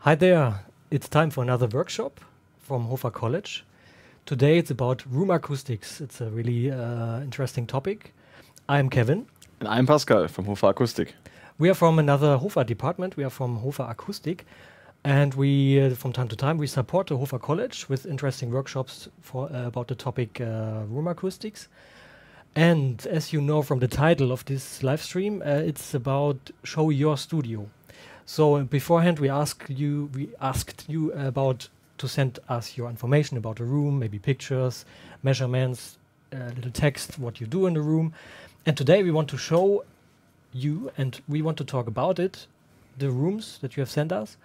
Hi there, it's time for another workshop from HOFA College. Today it's about room acoustics. It's a really interesting topic. I'm Kevin. And I'm Pascal from HOFA-Akustik. We are from another HOFA department. We are from HOFA-Akustik. And we, from time to time, we support the HOFA College with interesting workshops for about the topic room acoustics. And as you know from the title of this live stream, it's about show your studio. So beforehand, we asked you about to send us your information about the room, maybe pictures, measurements, little text, what you do in the room. And today we want to show you, and we want to talk about it, the rooms that you have sent us.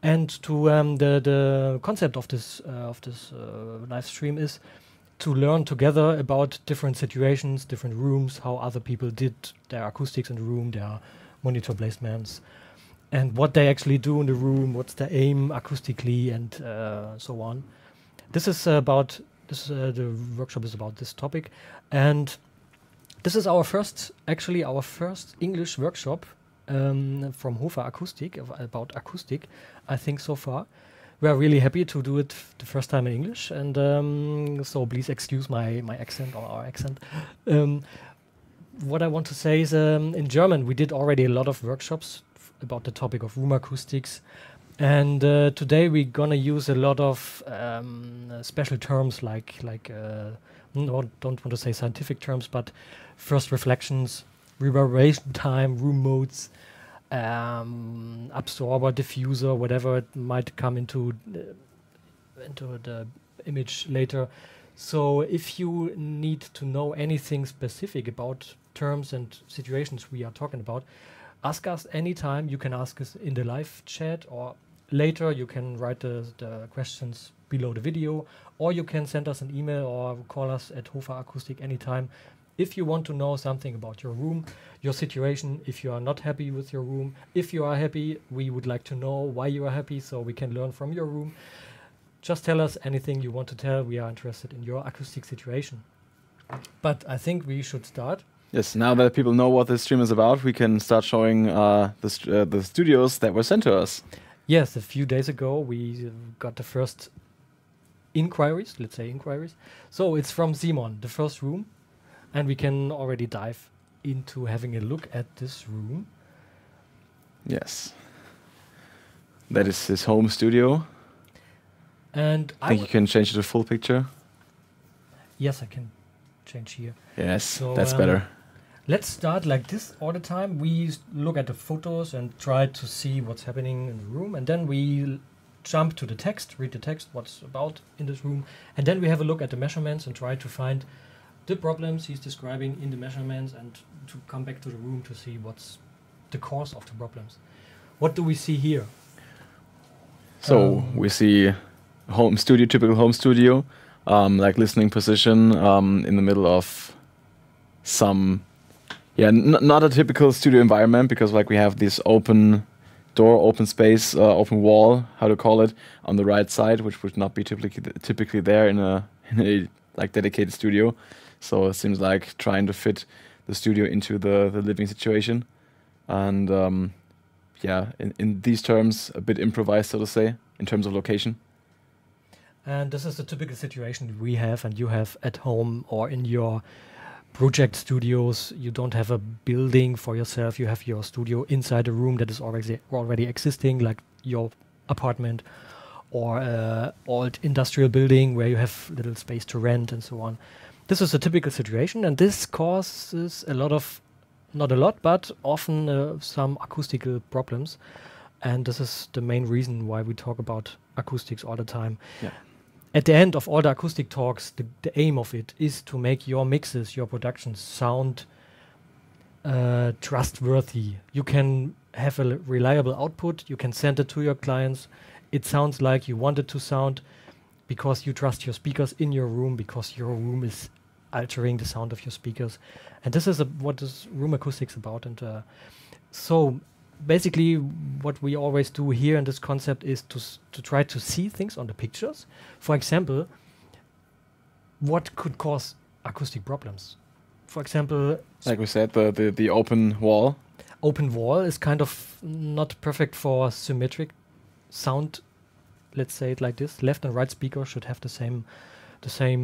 And to the concept of this live stream is to learn together about different situations, different rooms, how other people did their acoustics in the room, their monitor placements, and what they actually do in the room, what's their aim acoustically, and so on. This is about the workshop is about this topic, and this is our first English workshop from HOFA-Akustik about acoustic, I think so far. We are really happy to do it the first time in English, and so please excuse my accent or our accent. What I want to say is in German we did already a lot of workshops about the topic of room acoustics, and today we're gonna use a lot of special terms like don't want to say scientific terms, but first reflections, reverberation time, room modes, absorber, diffuser, whatever it might come into the image later. So if you need to know anything specific about terms and situations we are talking about, ask us anytime. You can ask us in the live chat, or later you can write the questions below the video, or you can send us an email or call us at HOFA-Akustik anytime. If you want to know something about your room, your situation, if you are not happy with your room, if you are happy, we would like to know why you are happy so we can learn from your room. Just tell us anything you want to tell. We are interested in your acoustic situation. But I think we should start. Yes, now that people know what this stream is about, we can start showing the studios that were sent to us. Yes, a few days ago we got the first inquiries, let's say inquiries. So it's from Simon, the first room, and we can already dive into having a look at this room. Yes. That is his home studio. And I think you can change it to full picture. Yes, I can change here. Yes, so that's better. Let's start like this all the time. We look at the photos and try to see what's happening in the room, and then we jump to the text, read the text, what's about in this room, and then we have a look at the measurements and try to find the problems he's describing in the measurements, and to come back to the room to see what's the cause of the problems. What do we see here? So we see home studio, typical home studio, like listening position in the middle of some, not a typical studio environment, because like we have this open door, open space, open wall, how to call it, on the right side, which would not be typically there in a like dedicated studio. So it seems like trying to fit the studio into the living situation, and in these terms, a bit improvised, so to say, in terms of location. And this is a typical situation we have and you have at home or in your project studios. You don't have a building for yourself. You have your studio inside a room that is already existing, like your apartment or old industrial building where you have little space to rent and so on. This is a typical situation, and this causes a lot of, not a lot, but often some acoustical problems. And this is the main reason why we talk about acoustics all the time. Yeah. At the end of all the acoustic talks, the aim of it is to make your mixes, your productions sound trustworthy. You can have a reliable output. You can send it to your clients. It sounds like you want it to sound, because you trust your speakers in your room, because your room is altering the sound of your speakers. And this is what is room acoustics about. And so basically what we always do here in this concept is to try to see things on the pictures. For example, what could cause acoustic problems? For example, like we said, the open wall. Open wall is kind of not perfect for symmetric sound, let's say it like this, left and right speaker should have the same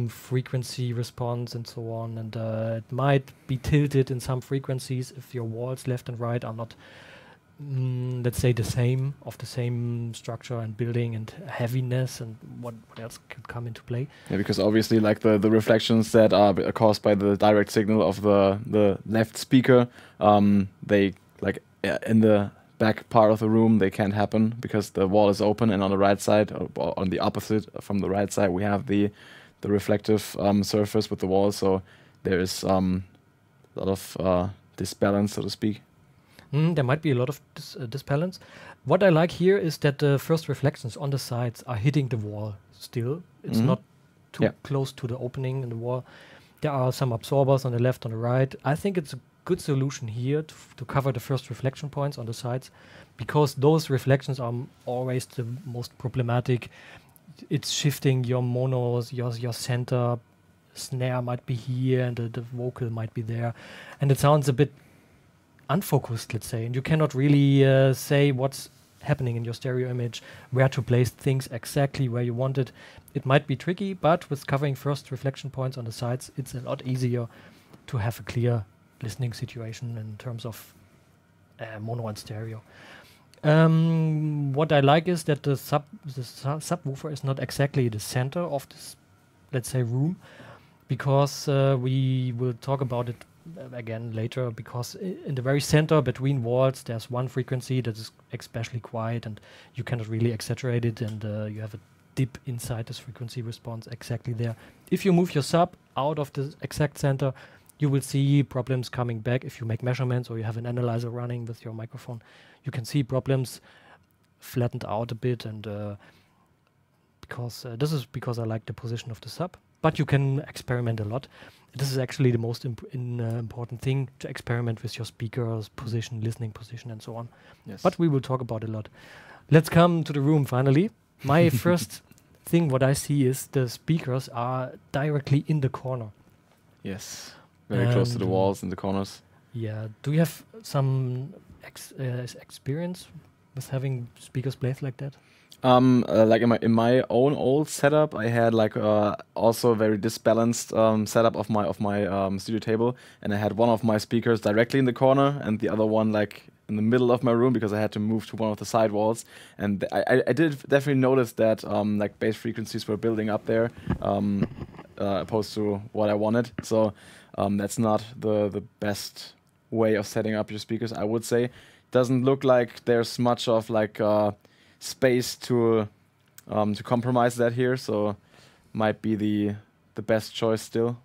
frequency response and so on, and it might be tilted in some frequencies if your walls left and right are not, let's say, the same structure and building and heaviness, and what else could come into play. Yeah, because obviously, like the reflections that are caused by the direct signal of the left speaker, they like in the back part of the room they can't happen because the wall is open, and on the right side, or on the opposite from the right side, we have the reflective surface with the wall, so there is a lot of disbalance, so to speak. There might be a lot of disbalance. What I like here is that the first reflections on the sides are hitting the wall still. It's not too close to the opening in the wall. There are some absorbers on the left, on the right. I think it's a good solution here to cover the first reflection points on the sides, because those reflections are always the most problematic. It's shifting your monos, your center snare might be here, and the vocal might be there, and it sounds a bit unfocused, let's say, and you cannot really say what's happening in your stereo image, where to place things exactly where you want it. It might be tricky, but with covering first reflection points on the sides, it's a lot easier to have a clear listening situation in terms of mono and stereo. What I like is that the subwoofer is not exactly the center of this, let's say, room, because we will talk about it again later, because in the very center between walls there's one frequency that is especially quiet, and you cannot really exaggerate it, and you have a dip inside this frequency response exactly there. If you move your sub out of the exact center, you will see problems coming back. If you make measurements or you have an analyzer running with your microphone, you can see problems flattened out a bit, and this is because I like the position of the sub. But you can experiment a lot. This is actually the most important thing, to experiment with your speakers, position, listening position, and so on. Yes. But we will talk about it a lot. Let's come to the room finally. My first thing what I see is the speakers are directly in the corner. Yes, very close to the walls in the corners. Yeah. Do you have some experience with having speakers placed like that? Like in my own old setup, I had like also a very disbalanced setup of my studio table, and I had one of my speakers directly in the corner and the other one like in the middle of my room, because I had to move to one of the side walls. And I did definitely notice that like bass frequencies were building up there, opposed to what I wanted. So that's not the best way of setting up your speakers, I would say. Doesn't look like there's much of like space to compromise that here, so might be the best choice still.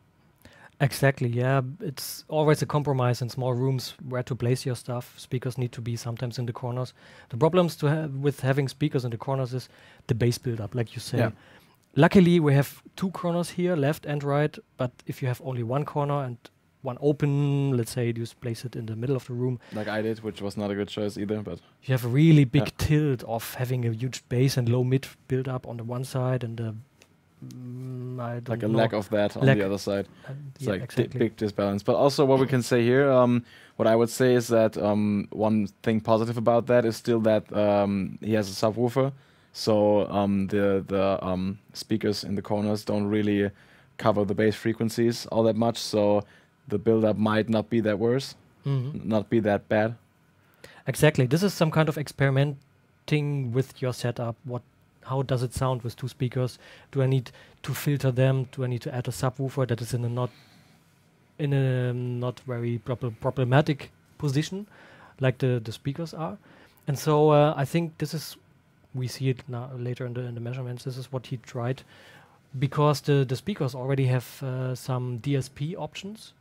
Exactly, yeah. It's always a compromise in small rooms where to place your stuff. Speakers need to be sometimes in the corners. The problems with having speakers in the corners is the bass build-up, like you say. Yeah. Luckily, we have two corners here, left and right, but if you have only one corner and one open, let's say you place it in the middle of the room. Like I did, which was not a good choice either, but you have a really big tilt of having a huge bass and low mid build up on the one side, and I don't like a know. lack of that on the other side. It's yeah, like exactly. big disbalance. But also what we can say here, what I would say is that one thing positive about that is still that he has a subwoofer, so the speakers in the corners don't really cover the bass frequencies all that much, so the build-up might not be that worse, not be that bad. Exactly. This is some kind of experimenting with your setup. How does it sound with two speakers? Do I need to filter them? Do I need to add a subwoofer that is in a not very problematic position, like the speakers are? And so I think we see it now later in the measurements. This is what he tried, because the speakers already have some DSP options.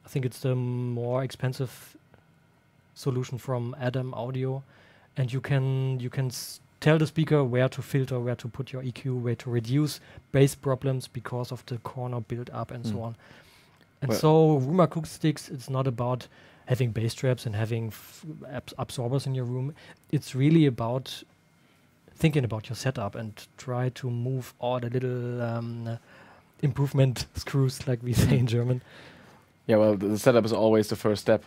I think it's the more expensive solution from Adam Audio, and you can tell the speaker where to filter, where to put your EQ, where to reduce bass problems because of the corner build up and so on. And so room acoustics, it's not about having bass traps and having absorbers in your room. It's really about thinking about your setup and try to move all the little improvement screws, like we say in German. Yeah, well, the setup is always the first step.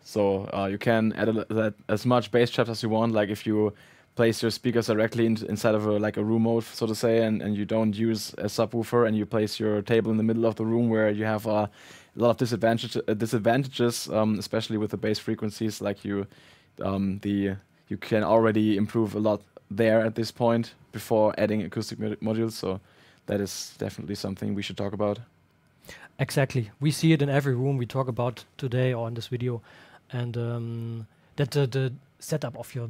So you can add as much bass traps as you want. Like if you place your speakers directly inside of like a room mode, so to say, and you don't use a subwoofer, and you place your table in the middle of the room where you have a lot of disadvantages, especially with the bass frequencies. Like you can already improve a lot there at this point before adding acoustic modules. So that is definitely something we should talk about. Exactly, we see it in every room we talk about today or in this video, and that the setup of your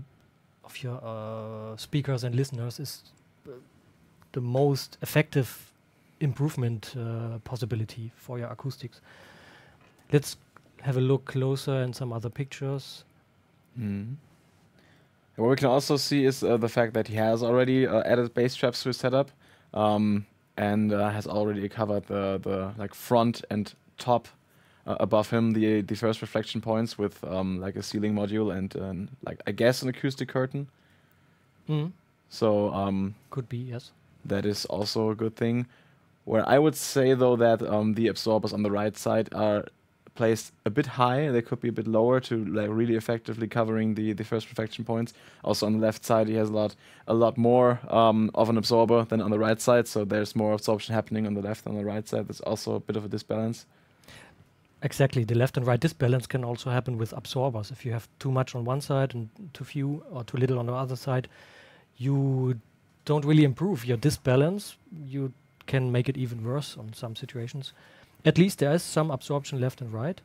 speakers and listeners is the most effective improvement possibility for your acoustics. Let's have a look closer in some other pictures. And what we can also see is the fact that he has already added bass traps to his setup, and has already covered the like front and top above him, the first reflection points with like a ceiling module and like I guess an acoustic curtain. So could be, yes. That is also a good thing. Where I would say though that the absorbers on the right side are placed a bit high. They could be a bit lower to like really effectively covering the first reflection points. Also on the left side, he has a lot more of an absorber than on the right side. So there's more absorption happening on the left than on the right side. That's also a bit of a disbalance. Exactly, the left and right disbalance can also happen with absorbers. If you have too much on one side and too few or too little on the other side, you don't really improve your disbalance. You can make it even worse on some situations. At least there is some absorption left and right.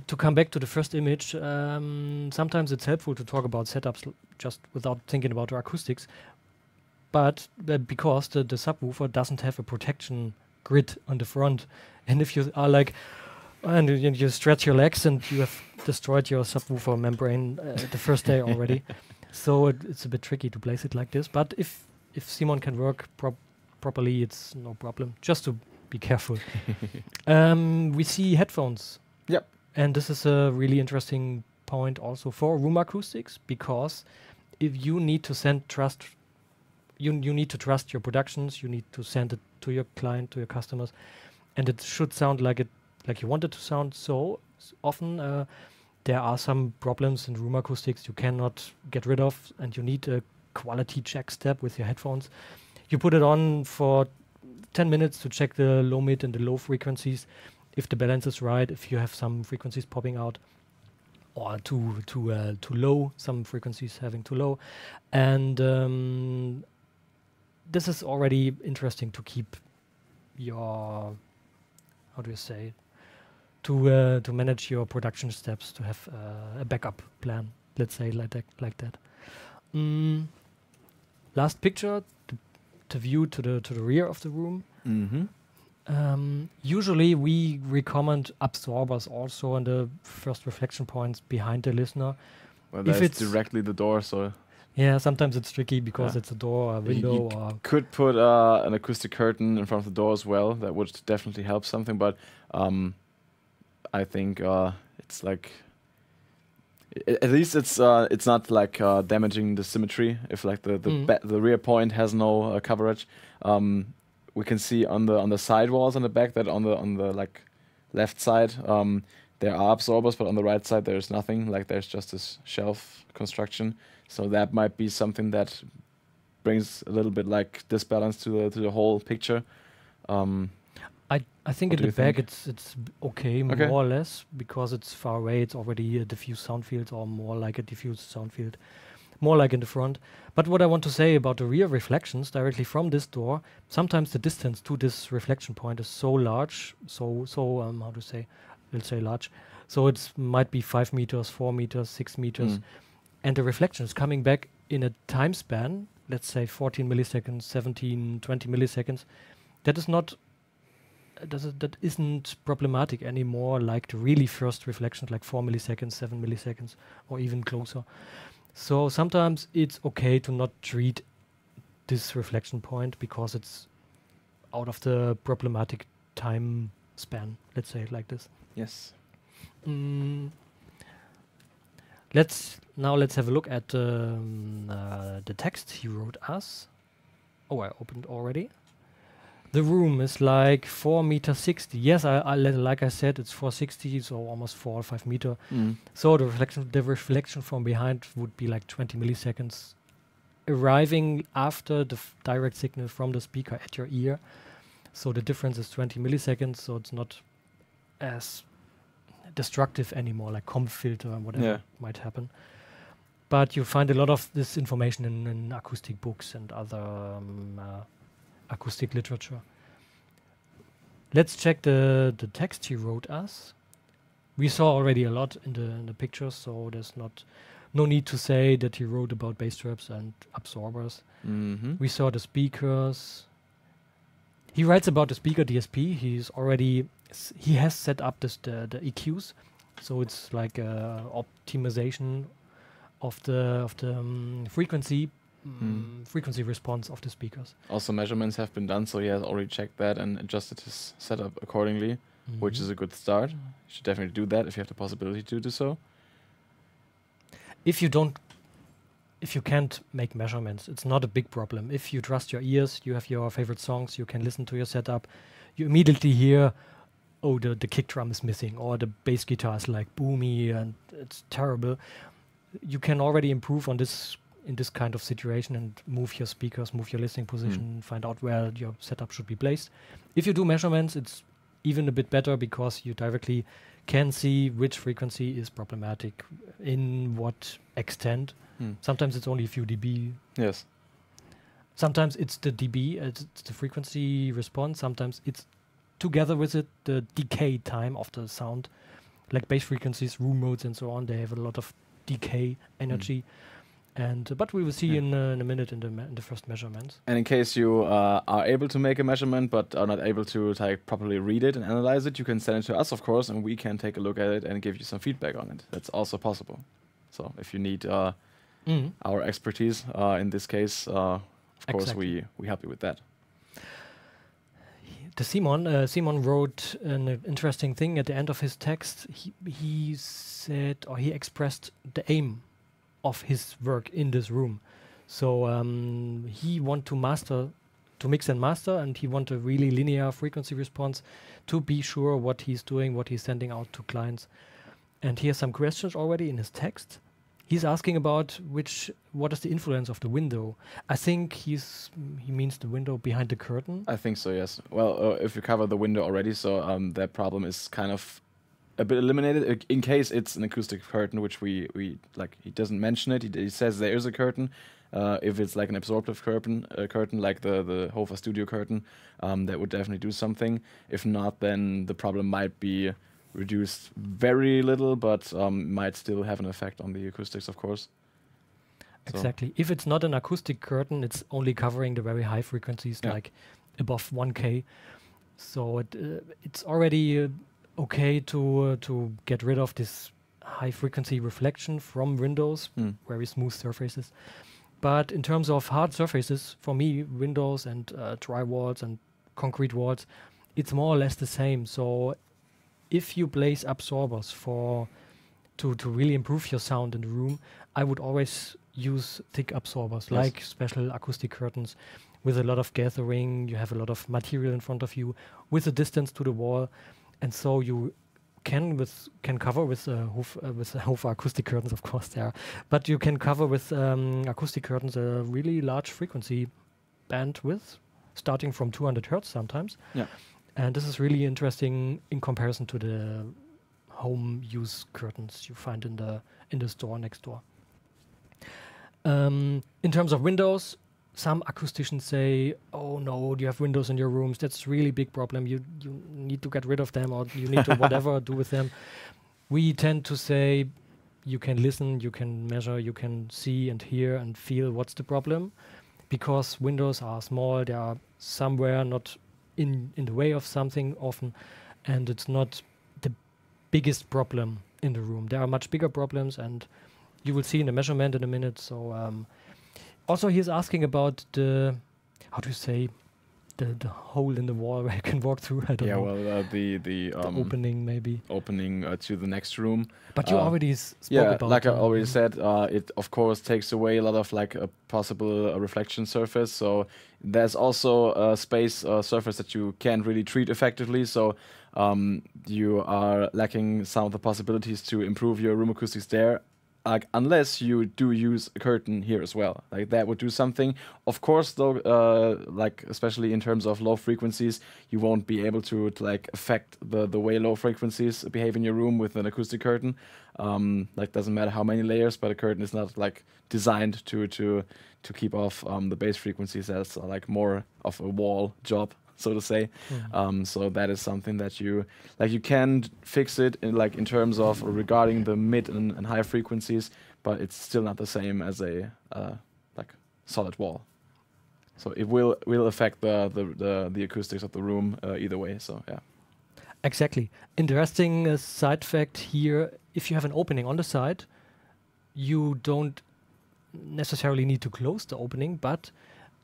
To come back to the first image, sometimes it's helpful to talk about setups just without thinking about the acoustics, but because the subwoofer doesn't have a protection grid on the front, and if you are like, and you stretch your legs and you have destroyed your subwoofer membrane the first day already. So it's a bit tricky to place it like this. But if Simon can work properly, it's no problem. Just to be careful. We see headphones. Yep. And this is a really interesting point also for room acoustics, because if you need to send trust, you need to trust your productions. You need to send it to your client, to your customers, and it should sound like you want it to sound. So often there are some problems in room acoustics you cannot get rid of, and you need a quality check step with your headphones. You put it on for 10 minutes to check the low, mid, and the low frequencies, if the balance is right, if you have some frequencies popping out, or too low, some frequencies having too low. And this is already interesting to keep your, how do you say, to manage your production steps, to have a backup plan, let's say like that. Last picture, the view to the rear of the room. Usually we recommend absorbers also on the first reflection points behind the listener. Well, that's directly the door, so yeah, sometimes it's tricky because it's a door or a window. You could put an acoustic curtain in front of the door as well. That would definitely help something, but I think it's like at least it's not like damaging the symmetry. If like the rear point has no coverage, we can see on the side walls on the back that on the like left side there are absorbers, but on the right side there's nothing. Like there's just this shelf construction. So that might be something that brings a little bit like disbalance to the whole picture. I think in the back it's okay, more or less, because it's far away. It's already a diffuse sound field, or more like a diffuse sound field, more like in the front. But what I want to say about the rear reflections directly from this door, sometimes the distance to this reflection point is so large, so how to say, we'll say large. So it might be 5 meters, 4 meters, 6 meters, and the reflection is coming back in a time span, let's say 14 milliseconds, 17, 20 milliseconds. That is not. That isn't problematic anymore, like the really first reflections, like 4 milliseconds, 7 milliseconds, or even closer. So sometimes it's okay to not treat this reflection point because it's out of the problematic time span, let's say it like this. Yes. Let's have a look at the text he wrote us. Oh, I opened already. The room is like 4.60 meters. Yes, like I said, it's 4.60, so almost 4 or 5 meter. So the reflection from behind would be like 20 milliseconds arriving after the direct signal from the speaker at your ear. So the difference is 20 milliseconds, so it's not as destructive anymore, like comb filter and whatever might happen. But you find a lot of this information in acoustic books and other acoustic literature. Let's check the text he wrote us. We saw already a lot in the pictures, so there's no need to say that he wrote about bass traps and absorbers. We saw the speakers. He writes about the speaker DSP. He has set up the EQs, so it's like optimization of the frequency response of the speakers. Also, measurements have been done, so he has already checked that and adjusted his setup accordingly, which is a good start. You should definitely do that if you have the possibility to do so. If you can't make measurements, it's not a big problem. If you trust your ears, you have your favorite songs, you can listen to your setup, you immediately hear, oh, the kick drum is missing, or the bass guitar is like boomy and it's terrible. You can already improve on this in this kind of situation and move your speakers, move your listening position, find out where your setup should be placed. If you do measurements, it's even a bit better because you directly can see which frequency is problematic, in what extent. Sometimes it's only a few dB. Yes. Sometimes it's the dB, it's the frequency response. Sometimes it's together with it the decay time of the sound. Like bass frequencies, room modes and so on, they have a lot of decay energy. But we will see in a minute in the first measurements. And in case you are able to make a measurement but are not able to properly read it and analyze it, you can send it to us, of course, and we can take a look at it and give you some feedback on it. That's also possible. So if you need our expertise in this case, of course, we help you with that. Simon wrote an interesting thing at the end of his text. He said, or he expressed the aim of his work in this room. So he want to mix and master, and he want a really linear frequency response to be sure what he's doing, what he's sending out to clients. And he has some questions already in his text. He's asking about what is the influence of the window. I think he means the window behind the curtain. I think so, yes. Well, if you cover the window already, so that problem is kind of a bit eliminated in case it's an acoustic curtain, which we like. He doesn't mention it. He says there is a curtain. If it's like an absorptive curtain like the HOFA studio curtain, that would definitely do something. If not, then the problem might be reduced very little, but might still have an effect on the acoustics, of course. Exactly. So if it's not an acoustic curtain, it's only covering the very high frequencies, like above 1K. So it's already okay to get rid of this high frequency reflection from windows, very smooth surfaces. But in terms of hard surfaces, for me, windows and dry walls and concrete walls, it's more or less the same. So if you place absorbers to really improve your sound in the room, I would always use thick absorbers, like special acoustic curtains with a lot of gathering. You have a lot of material in front of you with a distance to the wall, and so you can cover with HOFA-Akustik curtains, of course, there. But you can cover with acoustic curtains a really large frequency bandwidth, starting from 200 hertz sometimes. Yeah. And this is really interesting in comparison to the home use curtains you find in the store next door. In terms of windows, some acousticians say, "Oh no, you have windows in your rooms. That's a really big problem. You need to get rid of them, or you need to whatever do with them." We tend to say, you can listen, you can measure, you can see and hear and feel what's the problem, because windows are small. They are somewhere not in the way of something often, and it's not the biggest problem in the room. There are much bigger problems, and you will see in the measurement in a minute. So also he's asking about the hole in the wall where you can walk through. I don't know. Well, the opening maybe. Opening to the next room. But you already spoke about. Like I already said, it of course takes away a lot of like a possible reflection surface. So there's also a space surface that you can't really treat effectively. So you are lacking some of the possibilities to improve your room acoustics there. unless you do use a curtain here as well. Like that would do something. Of course, though, like especially in terms of low frequencies, you won't be able to like affect the way low frequencies behave in your room with an acoustic curtain. Like doesn't matter how many layers, but a curtain is not like designed to keep off the bass frequencies. That's like more of a wall job, so to say. So that is something that you can fix it in terms of regarding the mid and high frequencies, but it's still not the same as a like solid wall. So it will affect the acoustics of the room either way. So yeah. Exactly. Interesting side fact here: if you have an opening on the side, you don't necessarily need to close the opening, but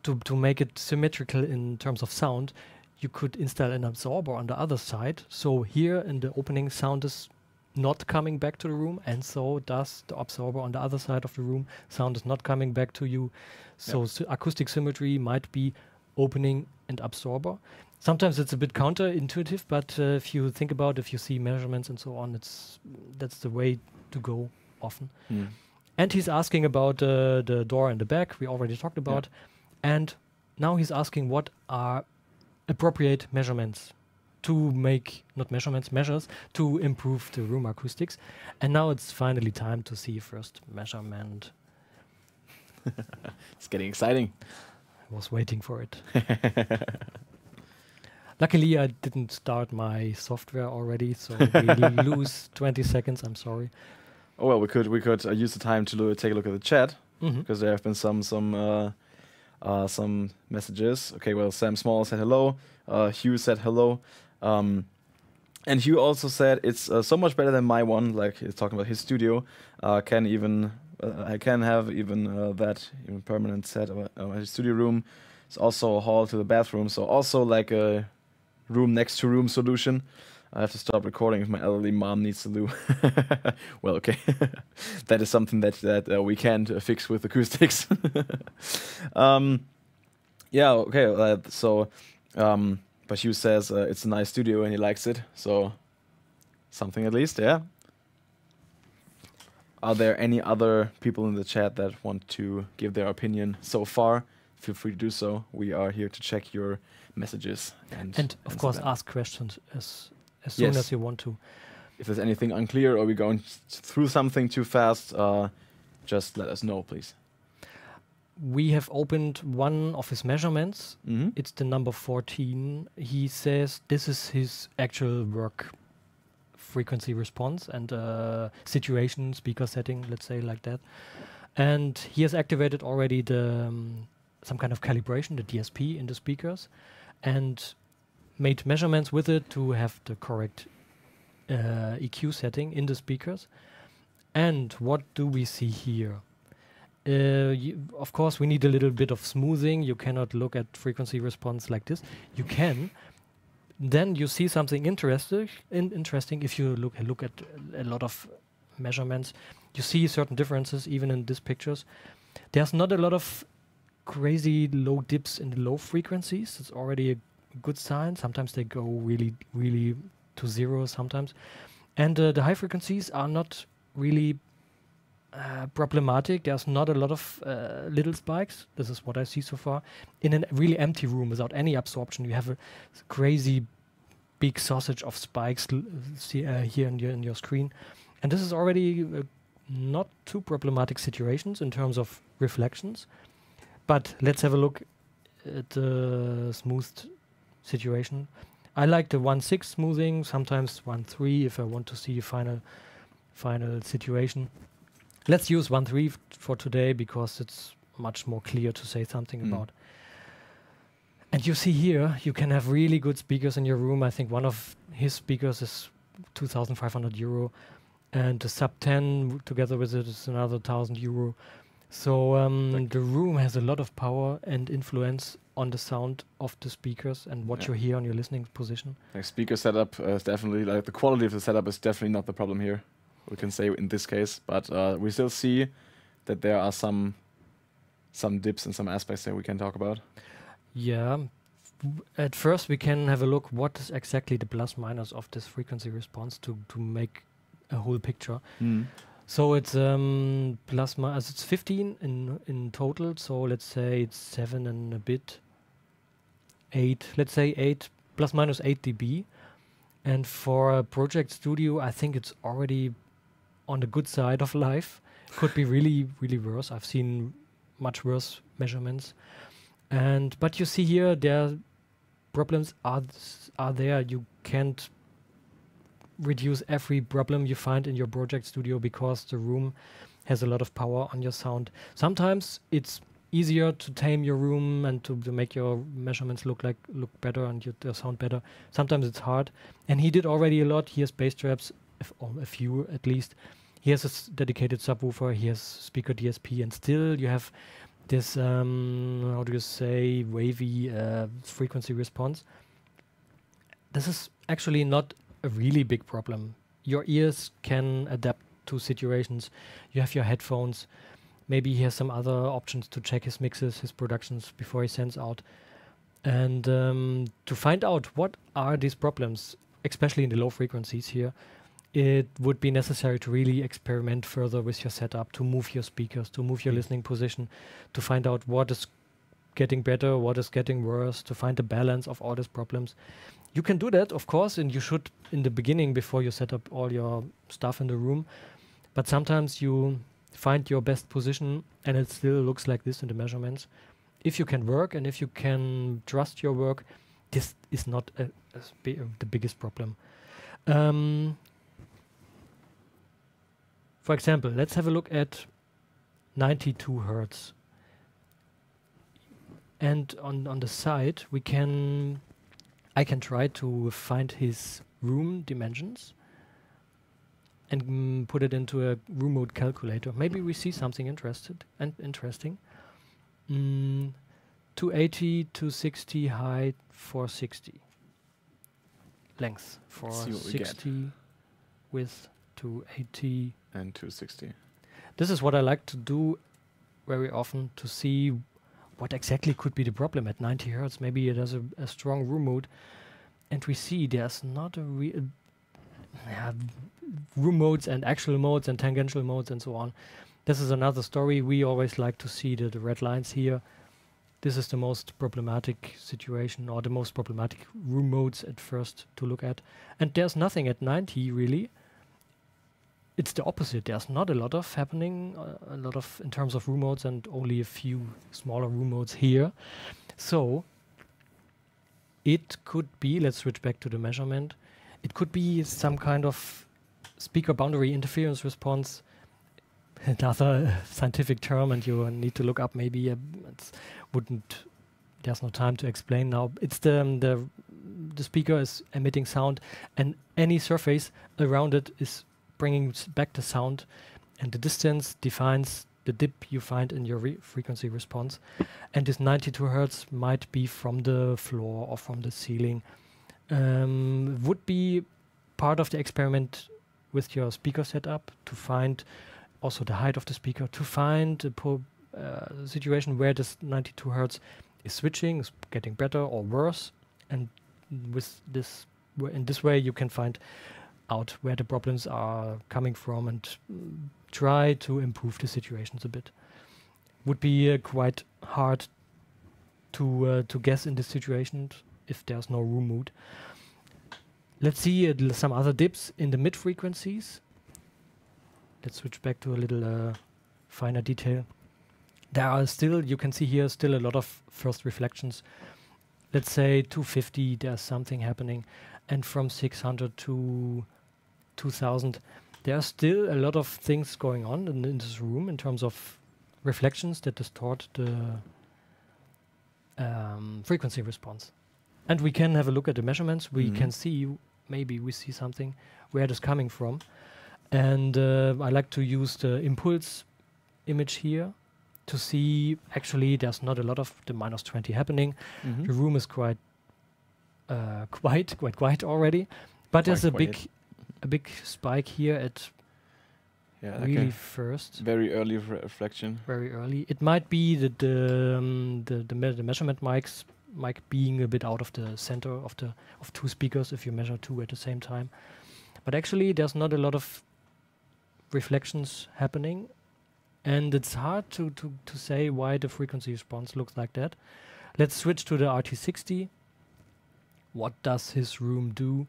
to make it symmetrical in terms of sound, you could install an absorber on the other side. So here in the opening, sound is not coming back to the room, and so does the absorber on the other side of the room. Sound is not coming back to you. So acoustic symmetry might be opening and absorber. Sometimes it's a bit counterintuitive, but if you think about, if you see measurements and so on, that's the way to go often. And he's asking about the door in the back. We already talked about. And now he's asking what are appropriate measurements to make, not measurements, measures to improve the room acoustics. And now it's finally time to see first measurement. It's getting exciting. I was waiting for it. Luckily, I didn't start my software already, so we lose 20 seconds. I'm sorry. Oh well, we could use the time to take a look at the chat, because there have been some messages. Okay, well, Sam Small said hello. Hugh said hello. And Hugh also said it's so much better than my one. Like he's talking about his studio. I can have even that even permanent set of his studio room. It's also a hall to the bathroom. So also like a room next to room solution. I have to stop recording if my elderly mom needs to do. Well, okay, that is something that we can't fix with acoustics. Yeah, okay. But Hugh says it's a nice studio and he likes it, so something at least, yeah. Are there any other people in the chat that want to give their opinion so far? Feel free to do so. We are here to check your messages and of course ask questions as soon as you want to. If there's anything unclear or we're going through something too fast, just let us know, please. We have opened one of his measurements. It's the number 14. He says this is his actual work frequency response and situation speaker setting, let's say like that. And he has activated already the some kind of calibration, the DSP in the speakers, and made measurements with it to have the correct EQ setting in the speakers. And what do we see here? Of course, we need a little bit of smoothing. You cannot look at frequency response like this. You can. Then you see something interesting. If you look at a lot of measurements, you see certain differences even in these pictures. There's not a lot of crazy low dips in the low frequencies. It's already a good sign. Sometimes they go really, really to zero sometimes. And the high frequencies are not really problematic. There's not a lot of little spikes. This is what I see so far. In a really empty room without any absorption, you have a crazy big sausage of spikes here in your screen. And this is already not too problematic situations in terms of reflections. But let's have a look at the smoothed situation. I like the 1.6 smoothing, sometimes 1.3 if I want to see a final situation. Let's use 1.3 for today because it's much more clear to say something about. And you see here, you can have really good speakers in your room. I think one of his speakers is 2,500 euro, and the sub 10 together with it is another 1,000 euro. So the room has a lot of power and influence on the sound of the speakers and what you hear on your listening position. Like speaker setup is definitely, like the quality of the setup is definitely not the problem here, we can say in this case. But we still see that there are some dips and some aspects that we can talk about. Yeah. At first we can have a look what is exactly the plus minus of this frequency response to make a whole picture. So it's plus minus, it's 15 in total. So let's say it's 7 and a bit, 8. Let's say 8 plus minus 8 dB. And for a project studio, I think it's already on the good side of life. Could be really, really worse. I've seen much worse measurements. And but you see here, there problems are there. You can't reduce every problem you find in your project studio because the room has a lot of power on your sound. Sometimes it's easier to tame your room and to make your measurements look better and your sound better. Sometimes it's hard, and he did already a lot. He has bass traps, a few at least. He has a dedicated subwoofer. He has speaker DSP, and still you have this how do you say, wavy frequency response. This is actually not a really big problem. Your ears can adapt to situations. You have your headphones. Maybe he has some other options to check his mixes, his productions before he sends out. And to find out what are these problems, especially in the low frequencies here, it would be necessary to really experiment further with your setup, to move your speakers, to move your listening position, to find out what is getting better, what is getting worse, to find the balance of all these problems. You can do that, of course, and you should in the beginning before you set up all your stuff in the room. But sometimes you find your best position and it still looks like this in the measurements. If you can work and if you can trust your work, this is not the biggest problem. For example, let's have a look at 92 Hertz. And on the side, I can try to find his room dimensions and put it into a room mode calculator. Maybe we see something interesting. 280, 260, height 460. Length 460, width 280. And 260. This is what I like to do very often, to see what exactly could be the problem at 90 Hertz. Maybe it has a strong room mode, and we see there's not a real room modes and actual modes and tangential modes and so on. This is another story. We always like to see the red lines here. This is the most problematic situation, or the most problematic room modes at first to look at. And there's nothing at 90 really. It's the opposite. There's not a lot of happening, in terms of room modes, and only a few smaller room modes here. So it could be, let's switch back to the measurement. It could be some kind of speaker boundary interference response, another scientific term, and you need to look up maybe. There's no time to explain now. It's the speaker is emitting sound, and any surface around it is bringing back the sound, and the distance defines the dip you find in your frequency response. And this 92 Hertz might be from the floor or from the ceiling. Would be part of the experiment with your speaker setup, to find also the height of the speaker, to find a situation where this 92 Hertz is switching, is getting better or worse, and with this, in this way you can find out where the problems are coming from and try to improve the situations a bit. Would be quite hard to guess in this situation if there's no room mode. Let's see some other dips in the mid frequencies. Let's switch back to a little finer detail. There are still, you can see here, still a lot of first reflections. Let's say 250, there's something happening. And from 600 to 2000, there are still a lot of things going on in this room in terms of reflections that distort the frequency response. And we can have a look at the measurements. We can see, maybe we see something, where it is coming from. And I like to use the impulse image here to see, actually there's not a lot of the minus 20 happening. The room is quite quiet already, but there's a big spike here at really first. Very early reflection. Very early. It might be that the measurement mic being a bit out of the center of two speakers if you measure two at the same time. But actually there's not a lot of reflections happening, and it's hard to say why the frequency response looks like that. Let's switch to the RT60. What does his room do?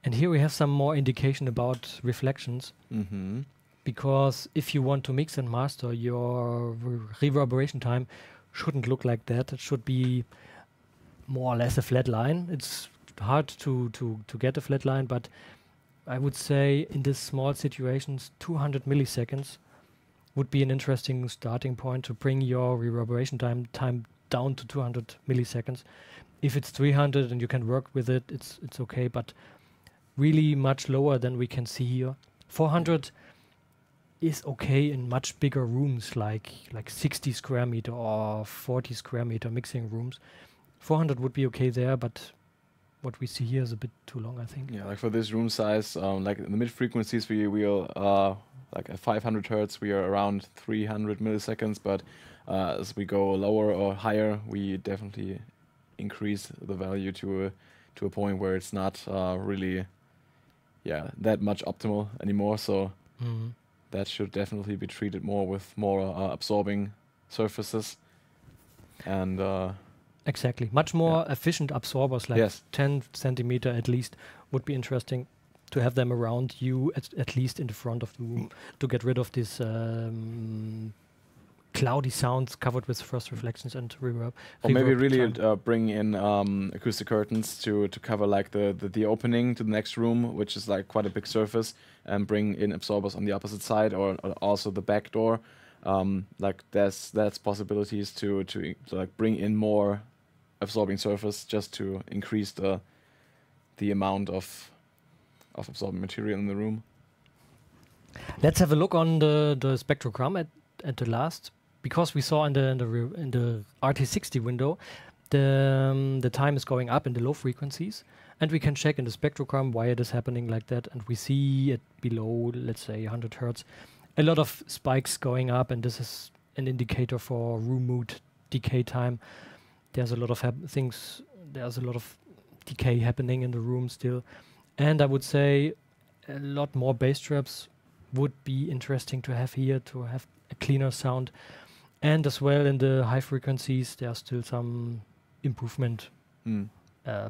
And here we have some more indication about reflections. Mm-hmm. Because if you want to mix and master, your reverberation time shouldn't look like that. It should be more or less a flat line. It's hard to get a flat line, but I would say in this small situations, 200 milliseconds would be an interesting starting point to bring your reverberation time down to 200 milliseconds. If it's 300 and you can work with it, it's okay, but really much lower than we can see here. 400 is okay in much bigger rooms, like 60 square meter or 40 square meter mixing rooms. 400 would be okay there, but what we see here is a bit too long, I think. Yeah, like for this room size, like in the mid frequencies, we are like at 500 hertz, we are around 300 milliseconds. But as we go lower or higher, we definitely increase the value to a point where it's not really, that much optimal anymore. So that should definitely be treated more with more absorbing surfaces, and exactly, much more efficient absorbers, like 10 centimeter at least, would be interesting to have them around you, at least in the front of the room, to get rid of this cloudy sounds covered with frost reflections and reverb. Or maybe really bring in acoustic curtains to cover like the opening to the next room, which is like quite a big surface, and bring in absorbers on the opposite side, or also the back door. Like that's possibilities to like bring in more absorbing surface, just to increase the amount of absorbing material in the room. Let's have a look on the spectrogram at the last, because we saw in the RT60 window the time is going up in the low frequencies, and we can check in the spectrogram why it is happening like that, and we see it below, let's say 100 hertz, a lot of spikes going up, and this is an indicator for room mood decay time. There's a lot of there's a lot of decay happening in the room still, and I would say a lot more bass traps would be interesting to have here, to have a cleaner sound. And as well in the high frequencies, there are still some improvement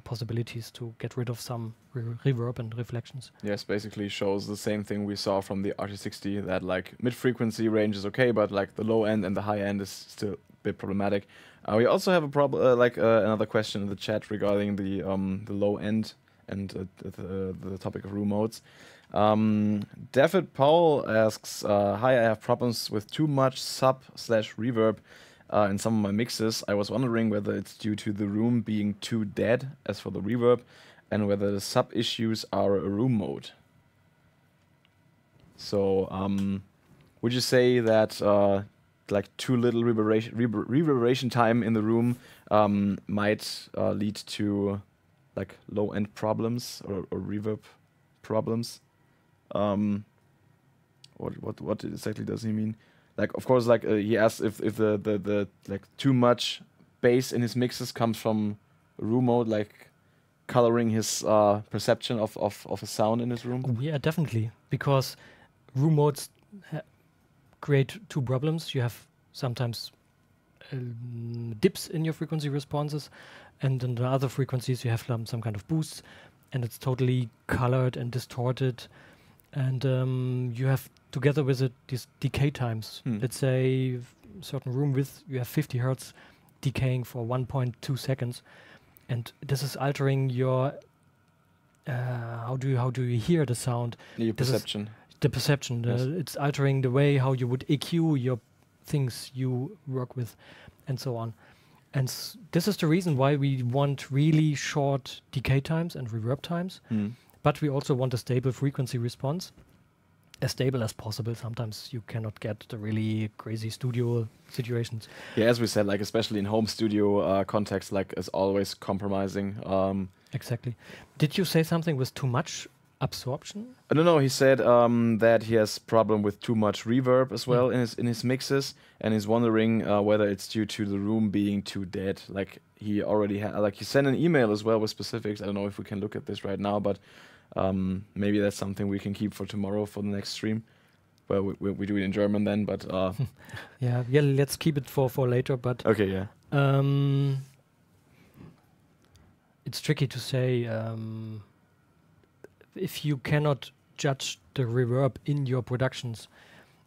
possibilities to get rid of some reverb and reflections. Yes, basically shows the same thing we saw from the RT60, that like mid-frequency range is okay, but like the low end and the high end is still a bit problematic. We also have a problem, another question in the chat regarding the low end and the topic of room modes. David Powell asks, hi, I have problems with too much sub/reverb in some of my mixes. I was wondering whether it's due to the room being too dead as for the reverb, and whether the sub issues are a room mode. So would you say that like too little reverberation time in the room might lead to like low end problems or reverb problems? What exactly does he mean? Like, of course, like he asks if the like too much bass in his mixes comes from room mode, like coloring his perception of a sound in his room. Oh, yeah, definitely, because room modes create two problems. You have sometimes dips in your frequency responses, and in the other frequencies you have some kind of boosts, and it's totally colored and distorted. And you have, together with it, these decay times. Let's say certain room width, you have 50 hertz decaying for 1.2 seconds, and this is altering your how do you hear the sound? Your perception. The perception. Yes. It's altering the way how you would EQ your things you work with, and so on. And this is the reason why we want really short decay times and reverb times. But we also want a stable frequency response, as stable as possible. Sometimes you cannot get the really crazy studio situations. Yeah, as we said, like especially in home studio context, like is always compromising. Exactly. Did you say something with too much absorption? No, he said that he has problem with too much reverb as well in his mixes, and he's wondering whether it's due to the room being too dead. Like he already he sent an email as well with specifics. I don't know if we can look at this right now, but maybe that's something we can keep for tomorrow for the next stream. Well, we do it in German then, but yeah, let's keep it for later. But okay, yeah. It's tricky to say if you cannot judge the reverb in your productions.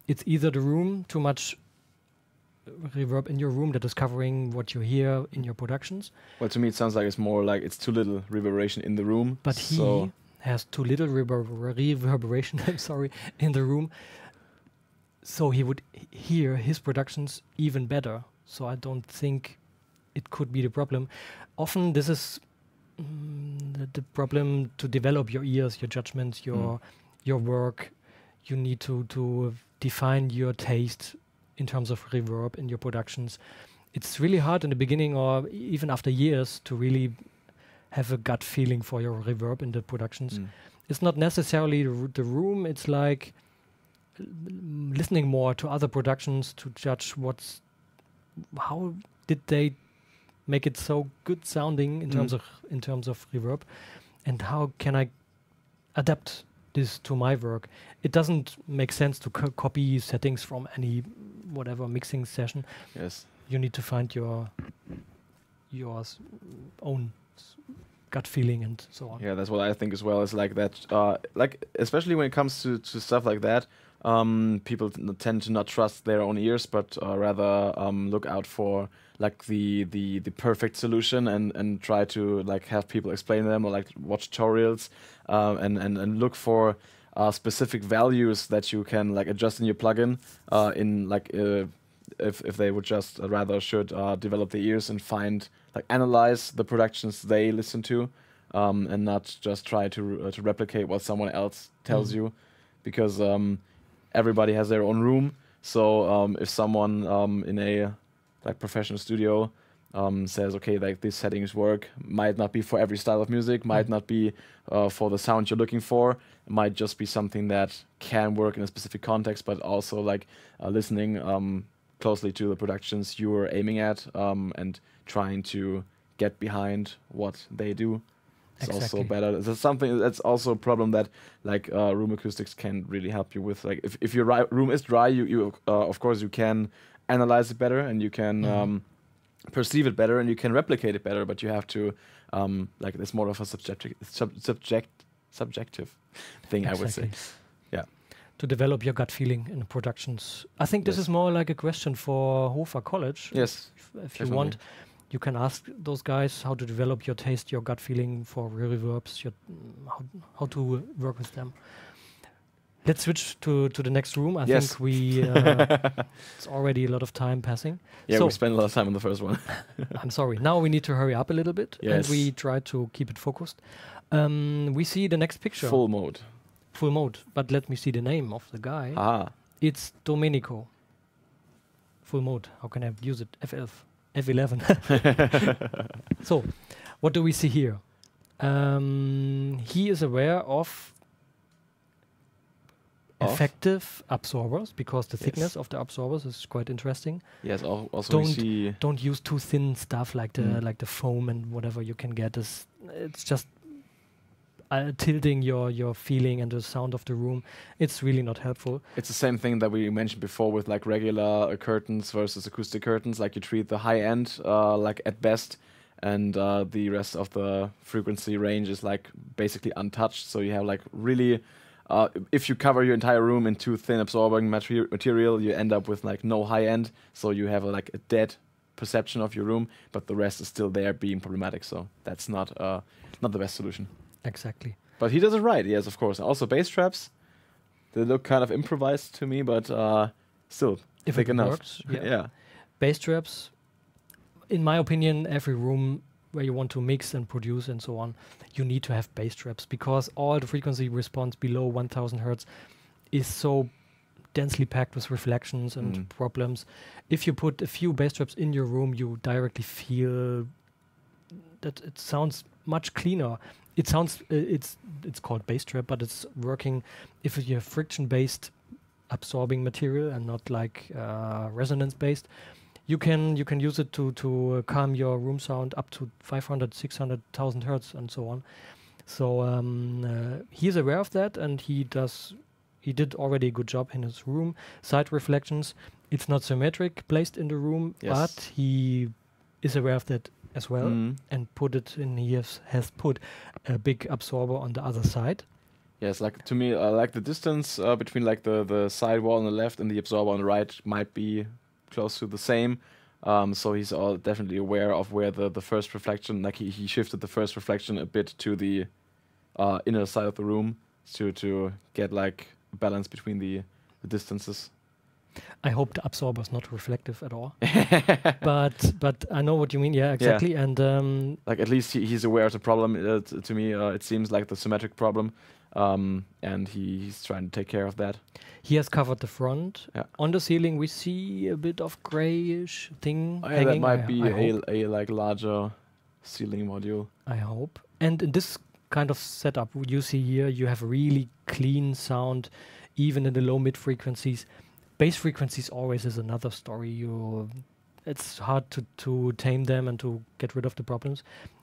It's either the room, too much reverb in your room that is covering what you hear in your productions. Well, to me, it sounds like it's more like it's too little reverberation in the room. But he has too little reverberation, I'm sorry, in the room. So he would hear his productions even better. So I don't think it could be the problem. Often this is the problem to develop your ears, your judgments, your work. You need to define your taste in terms of reverb in your productions. It's really hard in the beginning or even after years to really have a gut feeling for your reverb in the productions. It's not necessarily the room, it's like listening more to other productions to judge how did they make it so good sounding in terms of reverb, and how can I adapt this to my work. It doesn't make sense to copy settings from any whatever mixing session. Yes, you need to find your own gut feeling and so on. Yeah, that's what I think as well. Is like that, like especially when it comes to stuff like that, people tend to not trust their own ears, but rather look out for like the perfect solution and try to like have people explain them or like watch tutorials and look for specific values that you can like adjust in your plugin in like if they would just rather should develop their ears and find like analyze the productions they listen to and not just try to replicate what someone else tells you, because everybody has their own room. So if someone in a like professional studio says, okay, like these settings work, might not be for every style of music, might not be for the sound you're looking for, it might just be something that can work in a specific context, but also like listening closely to the productions you are aiming at and trying to get behind what they do. It's also better. That's something that's also a problem that like room acoustics can really help you with. Like if your room is dry, you of course you can analyze it better and you can perceive it better and you can replicate it better. But you have to like it's more of a subjective thing, I would say. Yeah. To develop your gut feeling in the productions. I think this is more like a question for HOFA College. Yes. If you want, you can ask those guys how to develop your taste, your gut feeling for reverbs, how to work with them. Let's switch to the next room. I think we it's already a lot of time passing. Yeah, so we spent a lot of time on the first one. I'm sorry. Now we need to hurry up a little bit, and we try to keep it focused. We see the next picture. Full mode. Full mode. But let me see the name of the guy. It's Domenico. Full mode. How can I use it? F11. So, what do we see here? He is aware of effective absorbers, because the thickness of the absorbers is quite interesting. Yes, also don't use too thin stuff like the foam and whatever you can get. It's just tilting your feeling and the sound of the room. It's really not helpful. It's the same thing that we mentioned before with like regular curtains versus acoustic curtains. Like you treat the high end like at best, and the rest of the frequency range is like basically untouched. So you have like really if you cover your entire room in too thin absorbing material, you end up with like no high end. So you have like a dead perception of your room, but the rest is still there being problematic. So that's not the best solution. Exactly. But he does it right, yes, of course. Also bass traps, they look kind of improvised to me, but still if thick it enough. Works, yeah. Bass traps, in my opinion, every room where you want to mix and produce and so on, you need to have bass traps, because all the frequency response below 1000 hertz is so densely packed with reflections and problems. If you put a few bass traps in your room, you directly feel that it sounds much cleaner. It sounds it's called bass trap, but it's working if you have friction-based absorbing material and not like resonance-based. You can use it to calm your room sound up to 500, 600,000 hertz and so on. So he's aware of that, and he does he did already a good job in his room. Side reflections, it's not symmetric placed in the room, Yes. but he is aware of that as well, Mm. and put it in. He has put a big absorber on the other side. Yes, like to me, like the distance between like the side wall on the left and the absorber on the right might be close to the same. So he's all definitely aware of where the first reflection, like he shifted the first reflection a bit to the inner side of the room to get like a balance between the distances. I hope the absorber is not reflective at all. but I know what you mean. Yeah, exactly. Yeah. And like at least he's aware of the problem. To me, it seems like the symmetric problem, and he's trying to take care of that. he has covered the front. Yeah. On the ceiling, we see a bit of grayish thing Oh, yeah, hanging. that might be I hope. a like larger ceiling module. I hope. And in this kind of setup you see here, you have really clean sound, even in the low mid frequencies. Bass frequencies always is another story. It's hard to tame them and to get rid of the problems.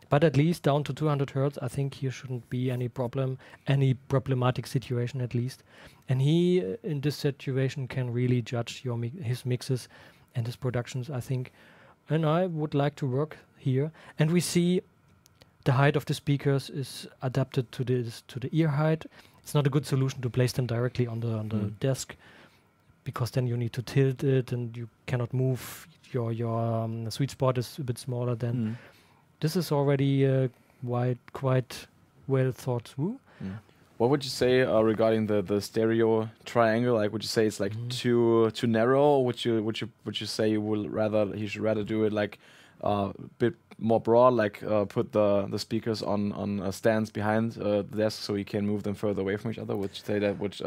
But at least down to 200 hertz, I think here shouldn't be any problematic situation at least. And he, in this situation, can really judge his mixes and his productions, I think. And I would like to work here. And we see the height of the speakers is adapted to the ear height. It's not a good solution to place them directly on the desk, because then you need to tilt it and you cannot move. Your sweet spot is a bit smaller than. This is already quite well thought through. What would you say regarding the stereo triangle? Like, would you say it's like too narrow? Or would you say he should rather do it like a bit more broad, like put the speakers on stands behind the desk so you can move them further away from each other? Would you say that would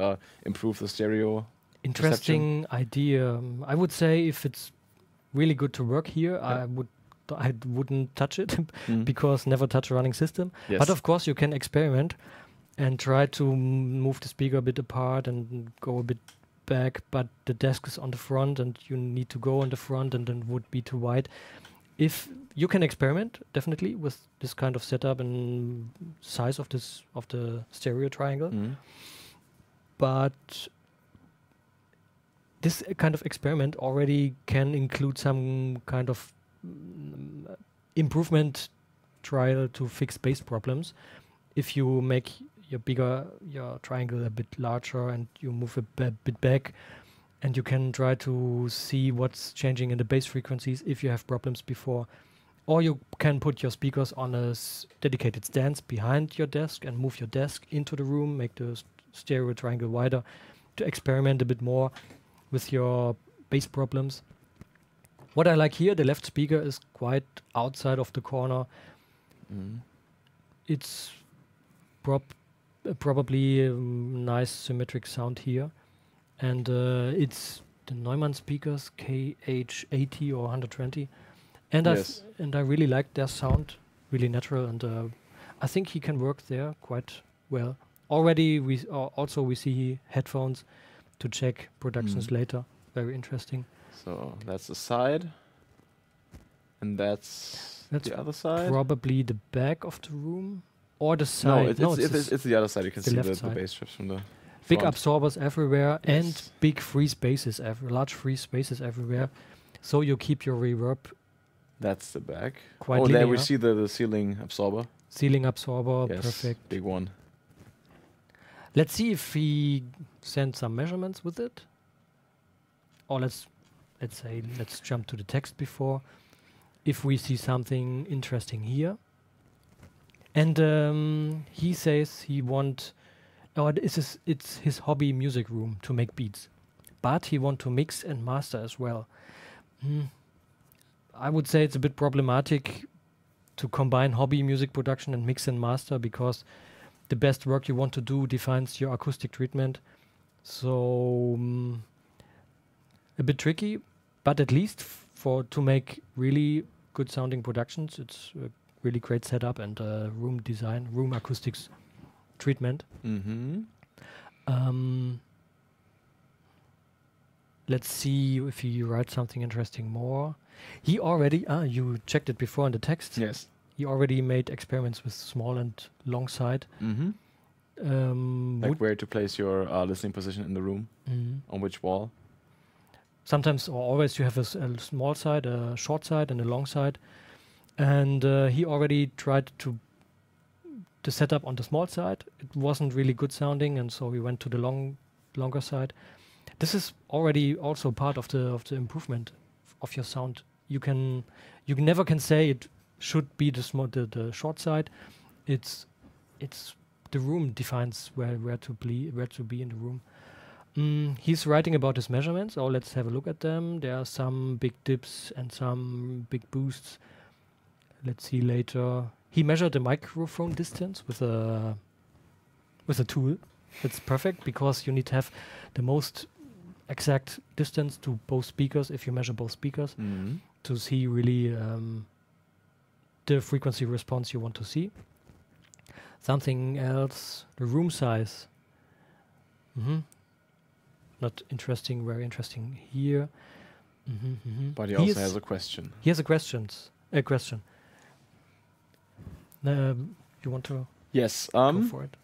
improve the stereo? Interesting idea. I would say if it's really good to work here, Yeah. I wouldn't touch it because never touch a running system. Yes. But of course, you can experiment and try to move the speaker a bit apart and go a bit back. But the desk is on the front, and you need to go on the front, and then would be too wide. If you can experiment definitely with this kind of setup and size of the stereo triangle, but this kind of experiment already can include some kind of improvement trial to fix bass problems. If you make your triangle a bit larger and you move a bit back, and you can try to see what's changing in the bass frequencies if you have problems before. Or you can put your speakers on a dedicated stands behind your desk and move your desk into the room, make the stereo triangle wider to experiment a bit more with your bass problems. What I like here, the left speaker is quite outside of the corner. It's probably a nice symmetric sound here. And it's the Neumann speakers, KH80 or 120. And I really like their sound, really natural. And I think he can work there quite well. Already we see headphones to check productions later. Very interesting. So that's the side, and that's the other side. Probably the back of the room or the side. No, it's the other side. You can see the side. bass strips from the big front. absorbers everywhere and big free spaces, large free spaces everywhere. So you keep your reverb. That's the back. Quite there linear. we see the ceiling absorber. Ceiling absorber, Yes, perfect. big one. Let's see if he sent some measurements with it. Or let's jump to the text before. If we see something interesting here. And he says it's his hobby music room to make beats. But he wants to mix and master as well. I would say it's a bit problematic to combine hobby music production and mix and master, because the best work you want to do defines your acoustic treatment. So a bit tricky, but at least to make really good sounding productions, it's a really great setup and room design, room acoustics treatment. Let's see if he writes something interesting more. He already, you checked it before in the text. Yes. He already made experiments with small and long side. Like where to place your listening position in the room, on which wall. Sometimes or always you have a small side, a short side, and a long side. And he already tried to set up on the small side. It wasn't really good sounding, and so we went to the longer side. This is already also part of the improvement of your sound. You never can say it should be the short side. It's the room defines where to be in the room. He's writing about his measurements. Oh, let's have a look at them. There are some big dips and some big boosts. Let's see later. He measured the microphone distance with a tool. It's perfect because you need to have the most exact distance to both speakers if you measure both speakers to see really the frequency response you want to see. Something else, the room size. Not interesting, very interesting here. But he also has a question. He has a question. You want to yes, go for it?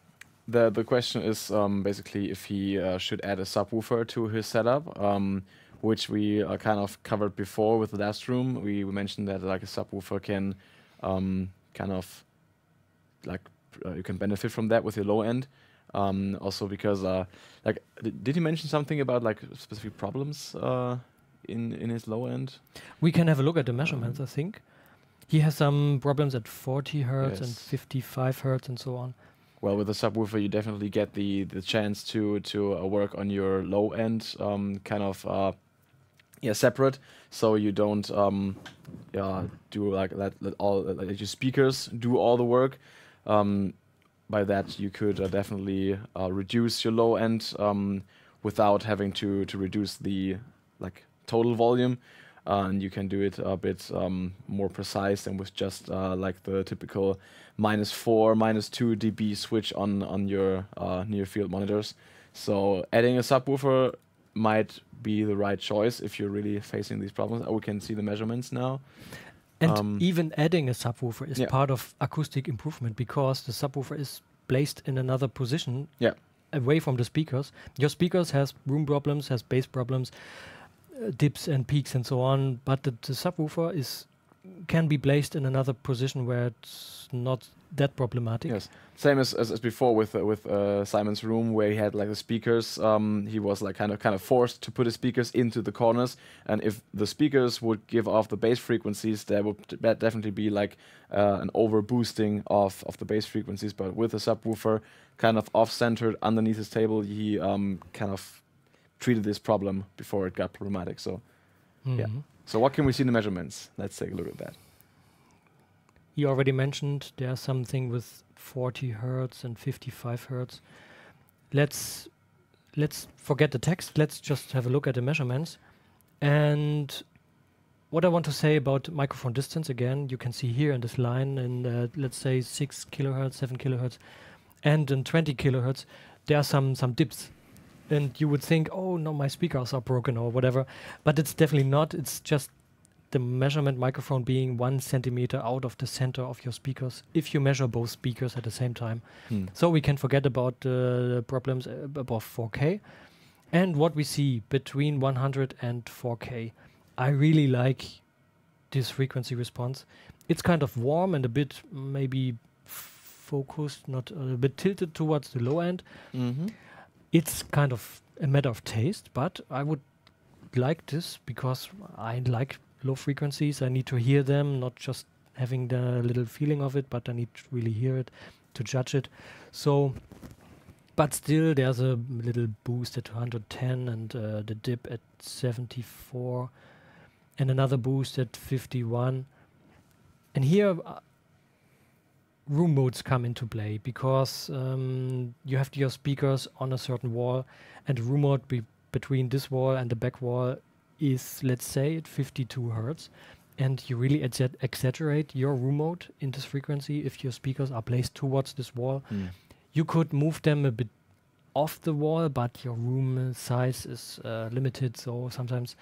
The question is basically if he should add a subwoofer to his setup, which we kind of covered before with the last room. We mentioned that like a subwoofer can kind of like you can benefit from that with your low end. Also because like did he mention something about like specific problems in his low end? We can have a look at the measurements. I think he has some problems at 40 hertz and 55 hertz and so on. Well, with the subwoofer, you definitely get the chance to work on your low end kind of separate, so you don't do like let your speakers do all the work. By that, you could definitely reduce your low end without having to reduce the like total volume, and you can do it a bit more precise and with just like the typical -4, -2 dB switch on your near field monitors. So adding a subwoofer might be the right choice if you're really facing these problems. We can see the measurements now. And even adding a subwoofer is part of acoustic improvement because the subwoofer is placed in another position away from the speakers. Your speakers has room problems, has bass problems, dips and peaks and so on, but the subwoofer can be placed in another position where it's not that problematic. Yes, same as before with Simon's room where he had like the speakers. He was like kind of forced to put his speakers into the corners, and if the speakers would give off the bass frequencies, there would definitely be like an over boosting of the bass frequencies. But with the subwoofer kind of off-centered underneath his table, he kind of treated this problem before it got problematic. So So what can we see in the measurements? Let's take a look at that. You already mentioned there's something with 40 hertz and 55 hertz. Let's forget the text. Let's just have a look at the measurements. And what I want to say about microphone distance, again, you can see here in this line in, let's say 6 kilohertz, 7 kilohertz, and in 20 kilohertz, there are some dips. And you would think, oh no, my speakers are broken or whatever. But it's definitely not. It's just the measurement microphone being 1 centimeter out of the center of your speakers if you measure both speakers at the same time. So we can forget about the problems above 4K. And what we see between 100 and 4K, I really like this frequency response. It's kind of warm and a bit maybe focused, not a bit tilted towards the low end. It's kind of a matter of taste, but I would like this because I like low frequencies. I need to hear them, not just having the little feeling of it, but I need to really hear it to judge it. So, but still there's a little boost at 110 and the dip at 74 and another boost at 51. And here room modes come into play because you have your speakers on a certain wall, and the room mode between this wall and the back wall is, let's say, at 52 hertz, and you really exaggerate your room mode in this frequency if your speakers are placed towards this wall. You could move them a bit off the wall, but your room size is limited, so sometimes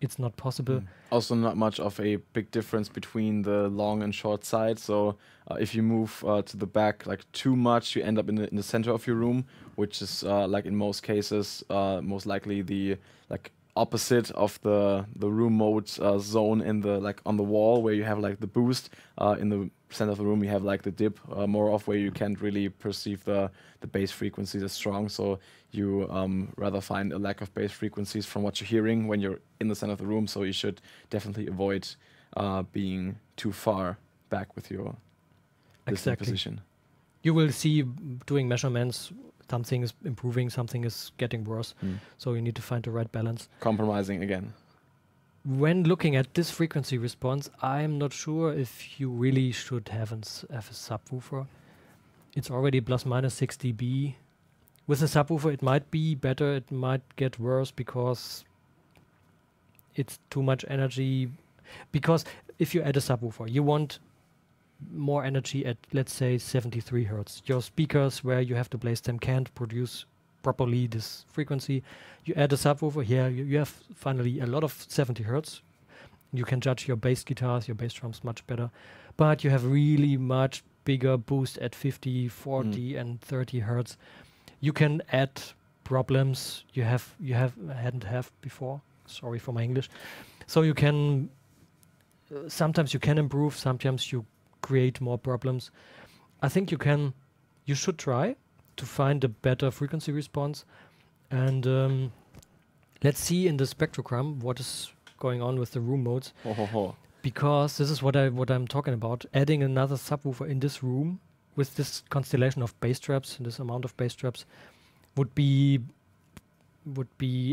it's not possible. Also, not much of a big difference between the long and short side. So if you move to the back like too much, you end up in the center of your room, which is like in most cases most likely the like opposite of the room mode zone in the like on the wall where you have like the boost. In the center of the room you have like the dip more of where you can't really perceive the bass frequencies as strong. So you rather find a lack of bass frequencies from what you're hearing when you're in the center of the room. So you should definitely avoid being too far back with your listening position. You will see doing measurements, something is improving, something is getting worse. So you need to find the right balance. Compromising again. When looking at this frequency response, I'm not sure if you really should have a subwoofer. It's already plus minus 6 dB. With a subwoofer, it might be better, it might get worse because it's too much energy. Because if you add a subwoofer, you want more energy at, let's say, 73 hertz. Your speakers where you have to place them can't produce properly this frequency. You add a subwoofer here, you have finally a lot of 70 hertz. You can judge your bass guitars, your bass drums much better. But you have really much bigger boost at 50, 40 and 30 hertz. You can add problems you hadn't have before. Sorry for my English. So you can sometimes you can improve, sometimes you create more problems. I think you should try to find a better frequency response, and let's see in the spectrogram what is going on with the room modes. Because this is what I'm talking about. Adding another subwoofer in this room with this constellation of bass traps, this amount of bass traps, would be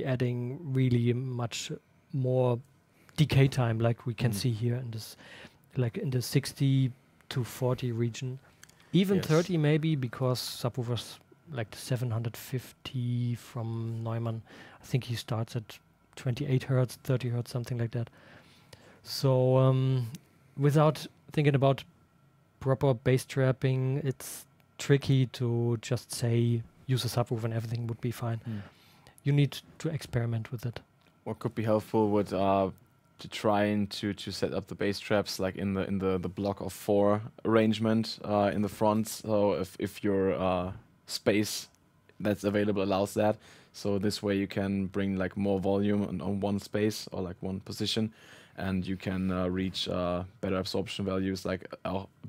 adding really much more decay time, like we can see here in this, like in the 60 to 40 region, even 30 maybe, because subwoofers like the 750 from Neumann, I think he starts at 28 hertz, 30 hertz, something like that. So without thinking about proper bass trapping, it's tricky to just say use a subwoofer and everything would be fine. You need to experiment with it. What could be helpful would to try to set up the bass traps like in the block of 4 arrangement in the front. So if your space that's available allows that, so this way you can bring like more volume on one space or like one position, and you can reach better absorption values like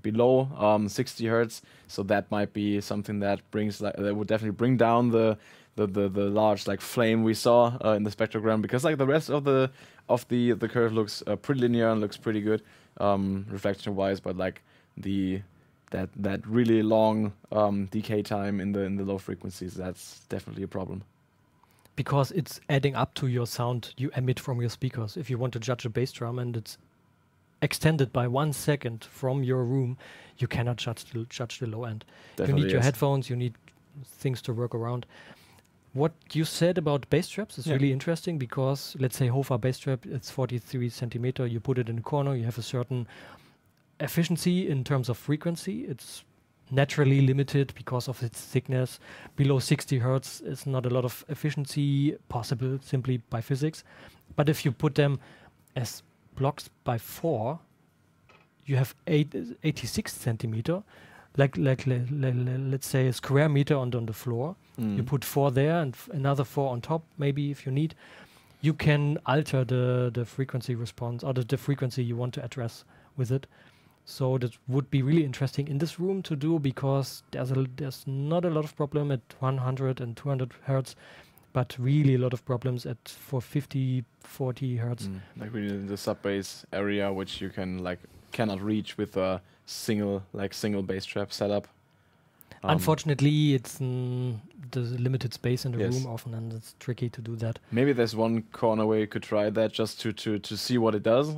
below 60 hertz. So that might be something that brings that would definitely bring down the large like flame we saw in the spectrogram, because like the rest of the curve looks pretty linear and looks pretty good reflection wise, but like that really long decay time in the low frequencies, that's definitely a problem. Because it's adding up to your sound you emit from your speakers. If you want to judge a bass drum and it's extended by 1 second from your room, you cannot judge the low end. Definitely you need your headphones, you need things to work around. What you said about bass traps is really interesting, because let's say HOFA bass trap, it's 43 centimeter, you put it in a corner, you have a certain efficiency in terms of frequency. It's naturally limited because of its thickness. Below 60 hertz is not a lot of efficiency possible simply by physics. But if you put them as blocks by 4, you have 86 centimeter, like let's say a square meter on the floor. You put 4 there and another 4 on top, maybe if you need. You can alter the frequency response or the frequency you want to address with it. So that would be really interesting in this room to do, because there's not a lot of problem at 100 and 200 hertz, but really a lot of problems at 450, 40 hertz. Like really in the sub bass area, which you cannot reach with a single bass trap setup. Unfortunately, it's there's limited space in the room often, and it's tricky to do that. Maybe there's one corner where you could try that just to see what it does.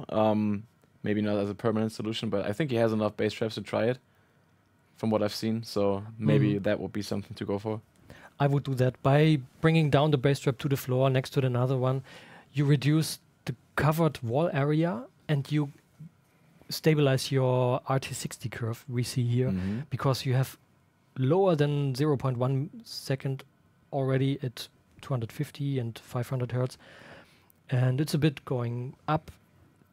Maybe not as a permanent solution, but I think he has enough bass traps to try it, from what I've seen. So maybe that would be something to go for. I would do that by bringing down the bass trap to the floor next to another one. You reduce the covered wall area and you stabilize your RT60 curve we see here, because you have lower than 0.1 second already at 250 and 500 hertz. and it's a bit going up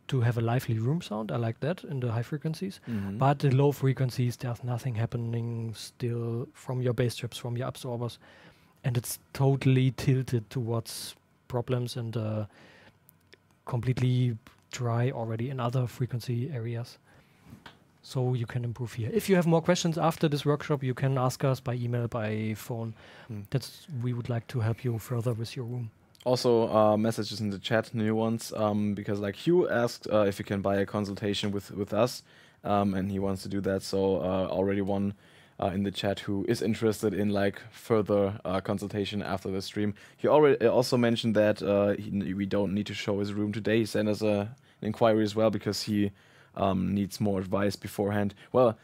to have a lively room sound. I like that in the high frequencies. But the low frequencies, there's nothing happening still from your bass strips, from your absorbers, and it's totally tilted towards problems and completely dry already in other frequency areas. So you can improve here. If you have more questions after this workshop, you can ask us by email, by phone. We would like to help you further with your room. Also, messages in the chat, new ones, because like Hugh asked if he can buy a consultation with us, and he wants to do that. So already one in the chat who is interested in like further consultation after the stream. He already also mentioned that we don't need to show his room today. He sent us an inquiry as well because he needs more advice beforehand. Well,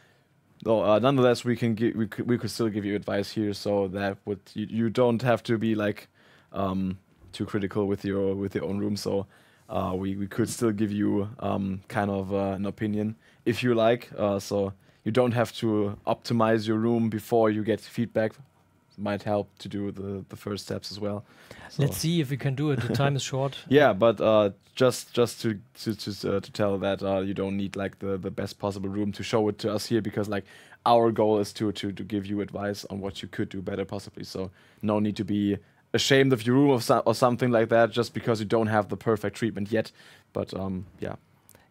though nonetheless, we could still give you advice here, so that you don't have to be like too critical with your own room. So we could still give you kind of an opinion if you like. So you don't have to optimize your room before you get feedback. Might help to do the first steps as well. So let's see if we can do it. The time is short. Yeah, but just to tell that you don't need like the best possible room to show it to us here, because like our goal is to give you advice on what you could do better possibly. So no need to be ashamed of your room or something like that just because you don't have the perfect treatment yet. But yeah.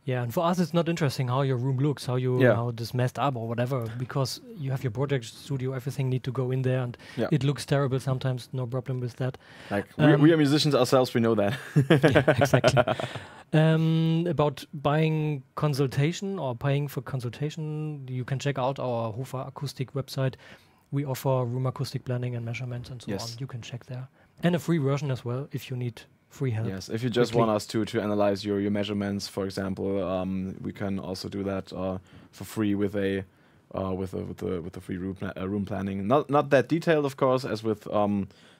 Yeah, and for us it's not interesting how your room looks, how this messed up or whatever, because you have your project studio, everything need to go in there, and it looks terrible sometimes, no problem with that. Like we are musicians ourselves, we know that. Yeah, exactly. About buying consultation or paying for consultation, you can check out our HOFA-Akustik website. We offer room acoustic planning and measurements and so on. You can check there. And a free version as well if you need free help. Yes, if you just want us to analyze your measurements, for example, we can also do that for free with a free room planning. Not that detailed, of course, as with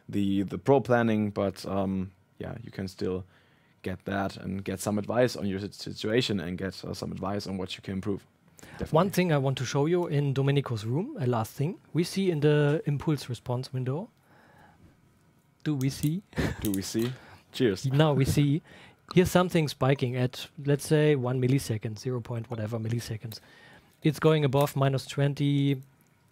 the pro planning, but yeah, you can still get that and get some advice on your situation and get some advice on what you can improve. Definitely. One thing I want to show you in Domenico's room, a last thing, we see in the impulse response window. Do we see? Do we see? Cheers. Now we see here's something spiking at, let's say, 1 millisecond, 0 point whatever milliseconds. It's going above -20,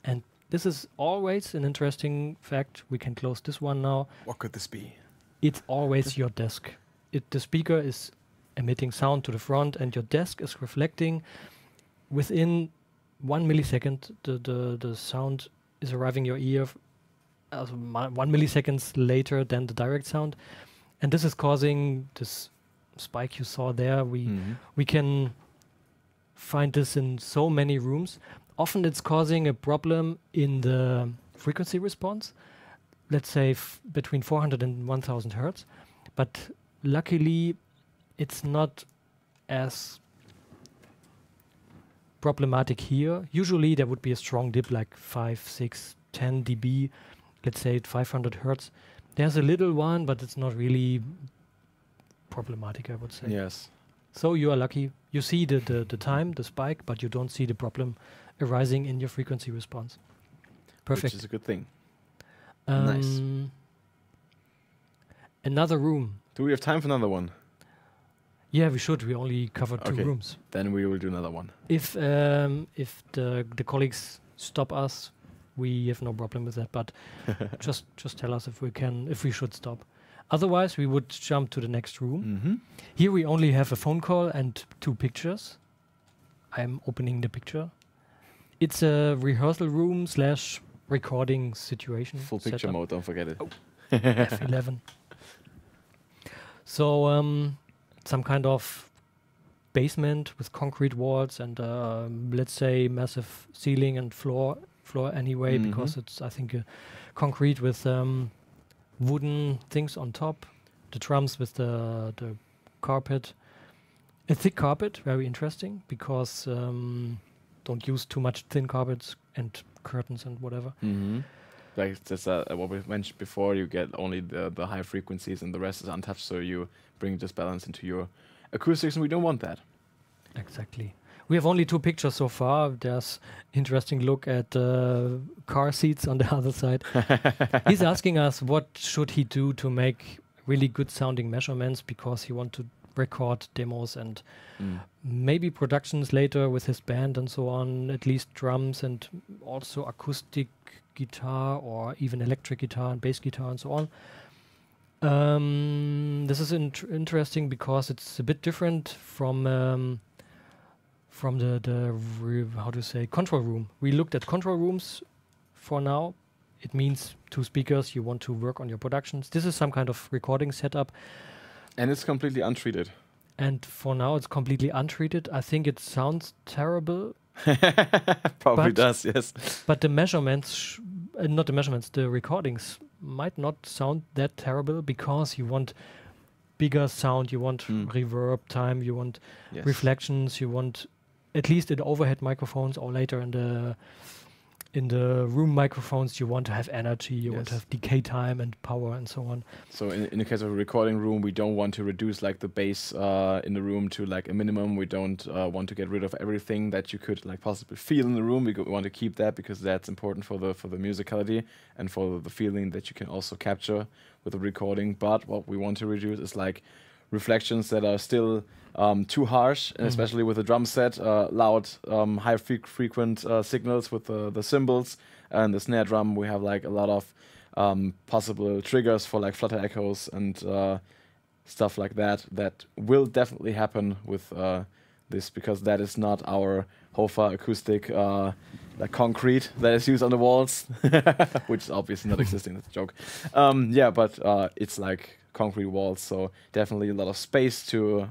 and this is always an interesting fact. We can close this one now. What could this be? It's always your desk. The speaker is emitting sound to the front, and your desk is reflecting. Within 1 millisecond, the sound is arriving your ear 1 milliseconds later than the direct sound. And this is causing this spike you saw there. We can find this in so many rooms. Often it's causing a problem in the frequency response, let's say between 400 and 1000 hertz. But luckily, it's not as problematic here. Usually there would be a strong dip like 5, 6, 10 dB, let's say at 500 hertz. There's a little one, but it's not really problematic, I would say. Yes. So you are lucky. You see the time, the spike, but you don't see the problem arising in your frequency response. Perfect. Which is a good thing. Nice. Another room. Do we have time for another one? Yeah, we should. We only covered 2 rooms. Then we will do another one. If the colleagues stop us, we have no problem with that, but just tell us if we should stop. Otherwise, we would jump to the next room. Here we only have a phone call and 2 pictures. I'm opening the picture. It's a rehearsal room / recording situation. Full picture mode, don't forget it. F11. So some kind of basement with concrete walls and let's say massive ceiling and floor anyway, because it's, I think, concrete with wooden things on top, the drums with the carpet, a thick carpet, very interesting, because don't use too much thin carpets and curtains and whatever. Like that's what we mentioned before, you get only the high frequencies and the rest is untouched, so you bring this balance into your acoustics, and we don't want that. Exactly. We have only 2 pictures so far. There's interesting look at car seats on the other side. He's asking us what should he do to make really good sounding measurements because he want to record demos and maybe productions later with his band and so on, at least drums and also acoustic guitar or even electric guitar and bass guitar and so on. This is interesting because it's a bit different from how to say, control room. We looked at control rooms for now. It means 2 speakers, you want to work on your productions. This is some kind of recording setup. And it's completely untreated. And for now it's completely untreated. I think it sounds terrible. Probably does, yes. But the measurements, not the measurements, the recordings might not sound that terrible because you want bigger sound, you want reverb time, you want reflections, you want at least in overhead microphones or later in the room microphones, you want to have energy, you want to have decay time and power and so on. So in the case of a recording room, we don't want to reduce like the bass in the room to like a minimum. We don't want to get rid of everything that you could like possibly feel in the room. We want to keep that because that's important for the musicality and for the feeling that you can also capture with the recording. But what we want to reduce is like reflections that are still too harsh, and especially with the drum set, loud, high frequent signals with the cymbals and the snare drum. We have like a lot of possible triggers for like flutter echoes and stuff like that. That will definitely happen with this because that is not our HOFA-Akustik like concrete that is used on the walls, which is obviously not existing. That's a joke. Yeah, but it's like concrete walls, so definitely a lot of space to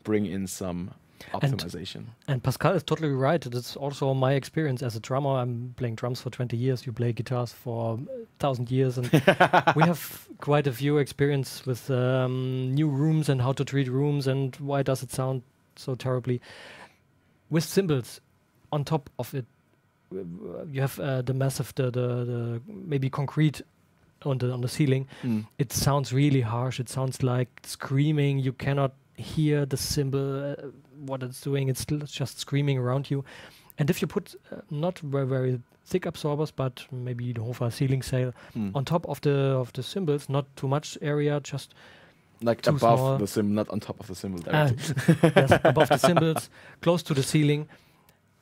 bring in some optimization. And Pascal is totally right. It's also my experience as a drummer. I'm playing drums for 20 years. You play guitars for 1,000 years. And we have quite a few experience with new rooms and how to treat rooms and why does it sound so terribly. With cymbals on top of it, you have the massive, the maybe concrete on the ceiling. It sounds really harsh. It sounds like screaming. You cannot hear the cymbal, what it's doing. It's just screaming around you. And if you put not very thick absorbers, but maybe the HOFA ceiling sail on top of the cymbals, not too much area, just like above the cymbal, not on top of the cymbal directly. Yes, above the cymbals, close to the ceiling,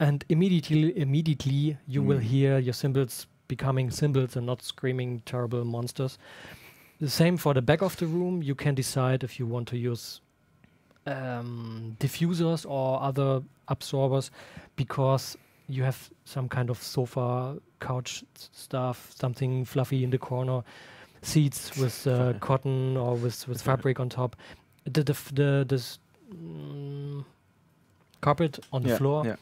and immediately you will hear your cymbals becoming cymbals and not screaming terrible monsters. The same for the back of the room. You can decide if you want to use diffusers or other absorbers because you have some kind of sofa, couch stuff, something fluffy in the corner, seats with cotton or with fabric on top. This carpet on the floor. Yeah.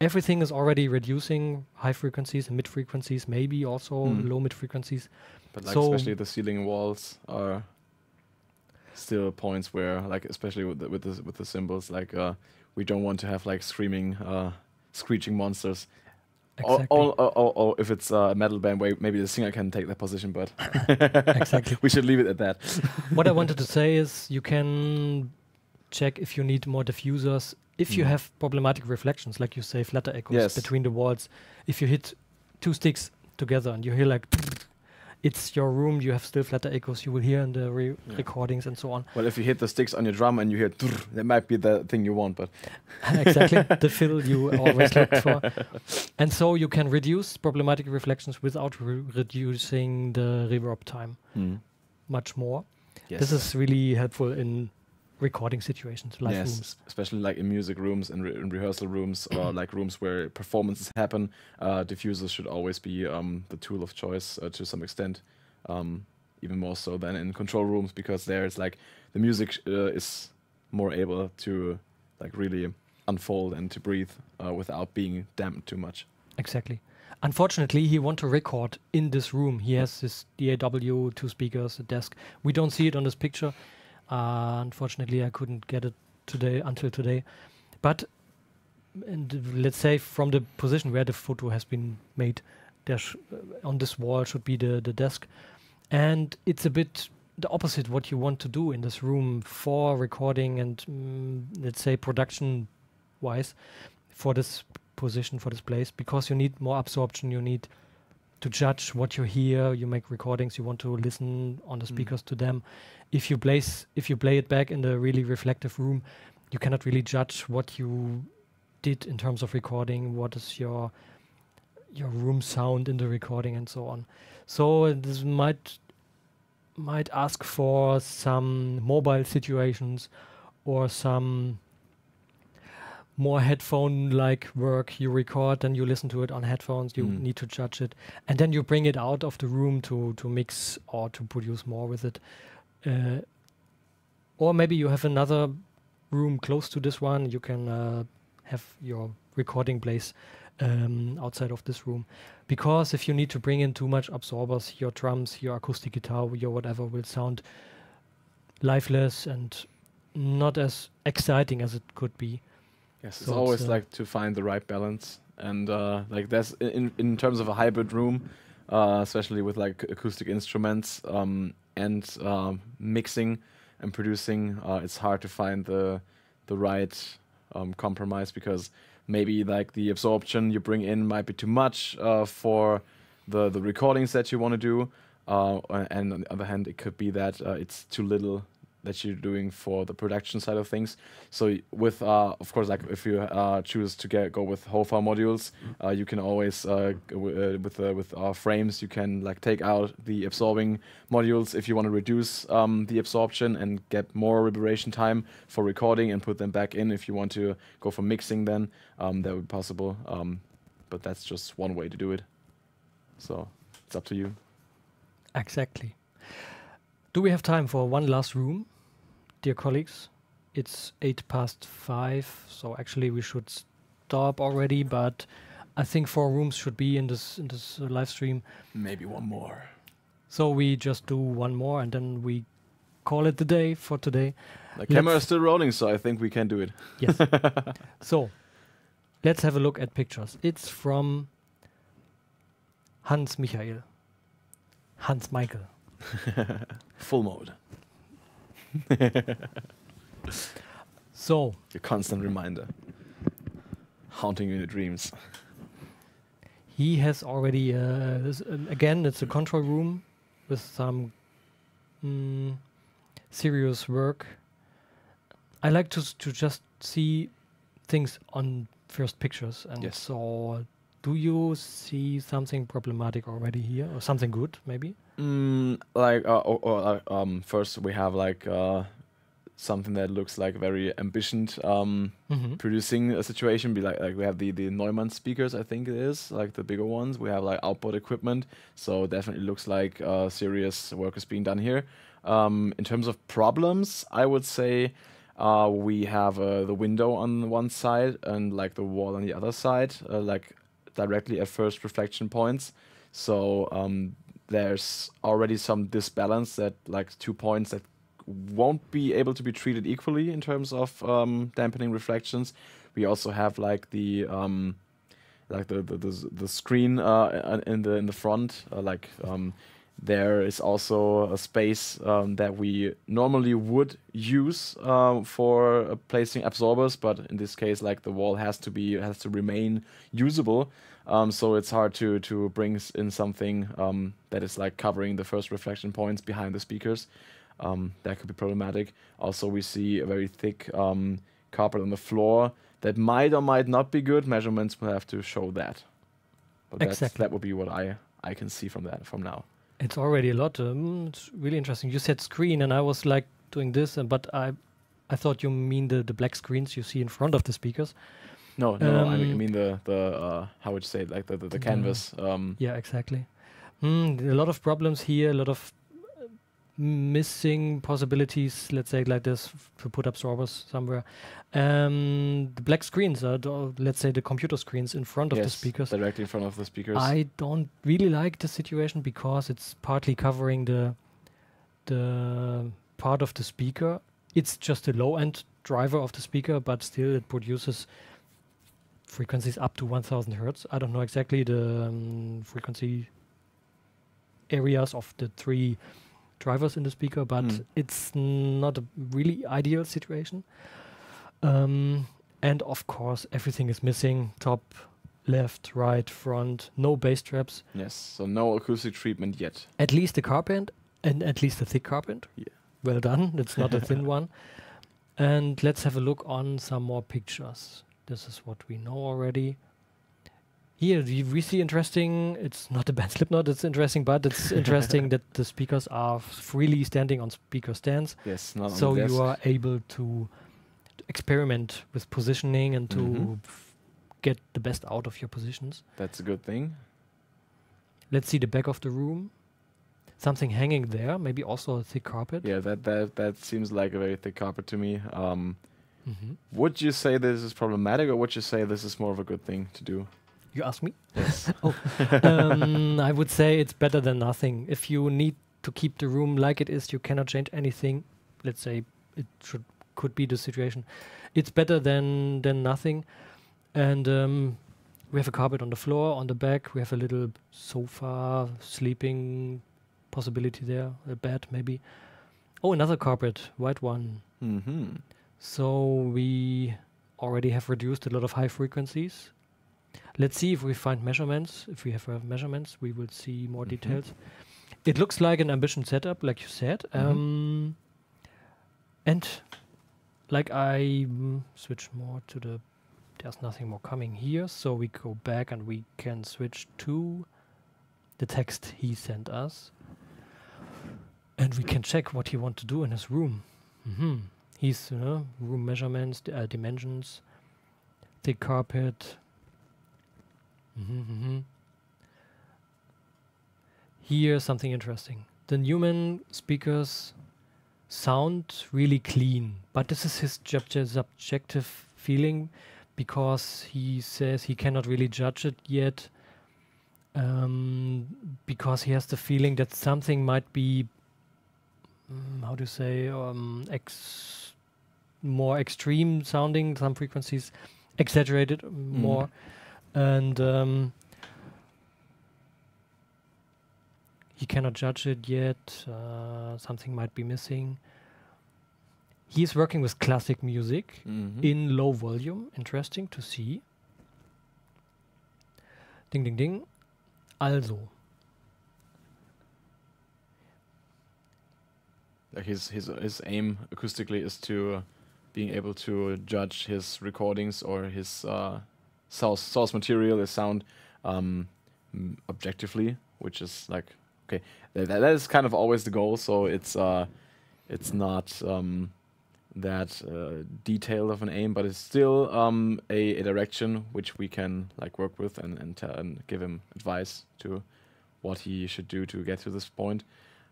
Everything is already reducing high frequencies and mid frequencies, maybe also low mid frequencies. But like especially the ceiling walls are still points where, like especially with the cymbals, like we don't want to have like screaming, screeching monsters. Exactly. Or if it's a metal band, where maybe the singer can take that position, but exactly, we should leave it at that. What I wanted to say is you can check if you need more diffusers. If you have problematic reflections, like you say, flutter echoes between the walls, if you hit 2 sticks together and you hear like, it's your room, you have still flutter echoes you will hear in the recordings and so on. Well, if you hit the sticks on your drum and you hear, that might be the thing you want, but... Exactly, the fill you always look for. And so you can reduce problematic reflections without reducing the reverb time much more. Yes. This is really helpful in recording situations, live rooms. Especially like in music rooms and in rehearsal rooms or like rooms where performances happen. Diffusers should always be the tool of choice to some extent, even more so than in control rooms, because there it's like the music is more able to like really unfold and to breathe without being damped too much. Exactly. Unfortunately, he wants to record in this room. He has this DAW, 2 speakers, a desk. We don't see it on this picture. Unfortunately, I couldn't get it until today. But let's say from the position where the photo has been made, on this wall should be the desk. And it's a bit the opposite what you want to do in this room for recording and let's say production-wise for this position, for this place, because you need more absorption, you need judge what you hear. You make recordings. You want to listen on the speakers to them. If you play it back in the really reflective room, you cannot really judge what you did in terms of recording. What is your room sound in the recording and so on. So this might ask for some mobile situations or some more headphone-like work. You record, then you listen to it on headphones. You need to judge it, and then you bring it out of the room to mix or to produce more with it. Or maybe you have another room close to this one. You can have your recording place outside of this room, because if you need to bring in too much absorbers, your drums, your acoustic guitar, your whatever will sound lifeless and not as exciting as it could be. Yes, So it's always like to find the right balance, and like that's in terms of a hybrid room, especially with like acoustic instruments and mixing and producing, it's hard to find the right compromise, because maybe like the absorption you bring in might be too much for the recordings that you want to do, and on the other hand, it could be that it's too little that you're doing for the production side of things. So with of course, like if you choose to go with HOFA modules, you can always with frames, you can like take out the absorbing modules if you want to reduce the absorption and get more reverberation time for recording, and put them back in if you want to go for mixing. Then that would be possible, but that's just one way to do it. So it's up to you. Exactly. Do we have time for one last room, dear colleagues? It's 5:08, so actually we should stop already, but I think 4 rooms should be in this live stream. Maybe one more. So we just do one more and then we call it the day for today. The camera is still rolling, so I think we can do it. Yes. So let's have a look at pictures. It's from Hans Michael. Full mode. So A constant reminder, haunting you in your dreams. he has already again, it's a control room with some serious work. I like to just see things on first pictures, and Yes. so do you see something problematic already here, or something good maybe? Like first we have like something that looks like very ambitious producing a situation. Be like we have the Neumann speakers, I think it is, like the bigger ones. We have like outboard equipment, so definitely looks like serious work is being done here. In terms of problems, I would say we have the window on one side and like the wall on the other side, like directly at first reflection points. So there's already some disbalance, that like 2 points that won't be able to be treated equally in terms of dampening reflections. We also have like the screen in the front, there is also a space that we normally would use for placing absorbers, but in this case, like the wall has to remain usable. So it's hard to bring in something that is like covering the first reflection points behind the speakers. That could be problematic. Also, we see a very thick carpet on the floor that might or might not be good. Measurements will have to show that. But Exactly. that would be what I can see from now. It's already a lot. It's really interesting. You said screen, and I was like doing this, but I thought you mean the black screens you see in front of the speakers. No, I mean the how would you say it, like the canvas. Yeah, exactly. A lot of problems here, a lot of missing possibilities, let's say it like this, to put absorbers somewhere. The black screens are, let's say, the computer screens in front of the speakers. Directly in front of the speakers. I don't really like the situation, because it's partly covering the part of the speaker. It's just a low-end driver of the speaker, but still it produces frequencies up to 1000 hertz. I don't know exactly the frequency areas of the 3 drivers in the speaker, but it's not a really ideal situation. And of course, everything is missing: top left, right, front, no bass traps. Yes, so no acoustic treatment yet. At least a carpet, and at least a thick carpet. Yeah. Well done. It's not a thin one. And let's have a look on some more pictures. This is what we know already. Here we see interesting, it's not a band Slipknot, it's interesting, but it's interesting that the speakers are freely standing on speaker stands. Yes, not So on the desk. you are able to experiment with positioning and to get the best out of your positions. That's a good thing. Let's see the back of the room. Something hanging there, maybe also a thick carpet. Yeah, that seems like a very thick carpet to me. Would you say this is problematic, or would you say this is more of a good thing to do? You ask me? Yes. I would say it's better than nothing. If you need to keep the room like it is, you cannot change anything. Let's say it could be the situation. It's better than nothing. And we have a carpet on the floor. On the back, we have a little sofa, sleeping possibility there, a bed maybe. Oh, another carpet, white one. So we already have reduced a lot of high frequencies. Let's see if we find measurements. If we have measurements, we will see more details. It looks like an ambition setup, like you said. And like I switch more to the, there's nothing more coming here. So we go back and we can switch to the text he sent us. And we can check what he wants to do in his room. He's room measurements, dimensions, thick carpet. Here, something interesting. The Neumann speakers sound really clean, but this is his subjective feeling, because he says he cannot really judge it yet, because he has the feeling that something might be, how to say, more extreme sounding, some frequencies exaggerated more. And he cannot judge it yet. Something might be missing. He's working with classic music in low volume. Interesting to see. Ding, ding, ding. Also. Like his aim acoustically is to being able to judge his recordings or his source material, his sound, objectively, which is like, okay, that is kind of always the goal. So it's not that detailed of an aim, but it's still a direction which we can like work with and give him advice to what he should do to get to this point.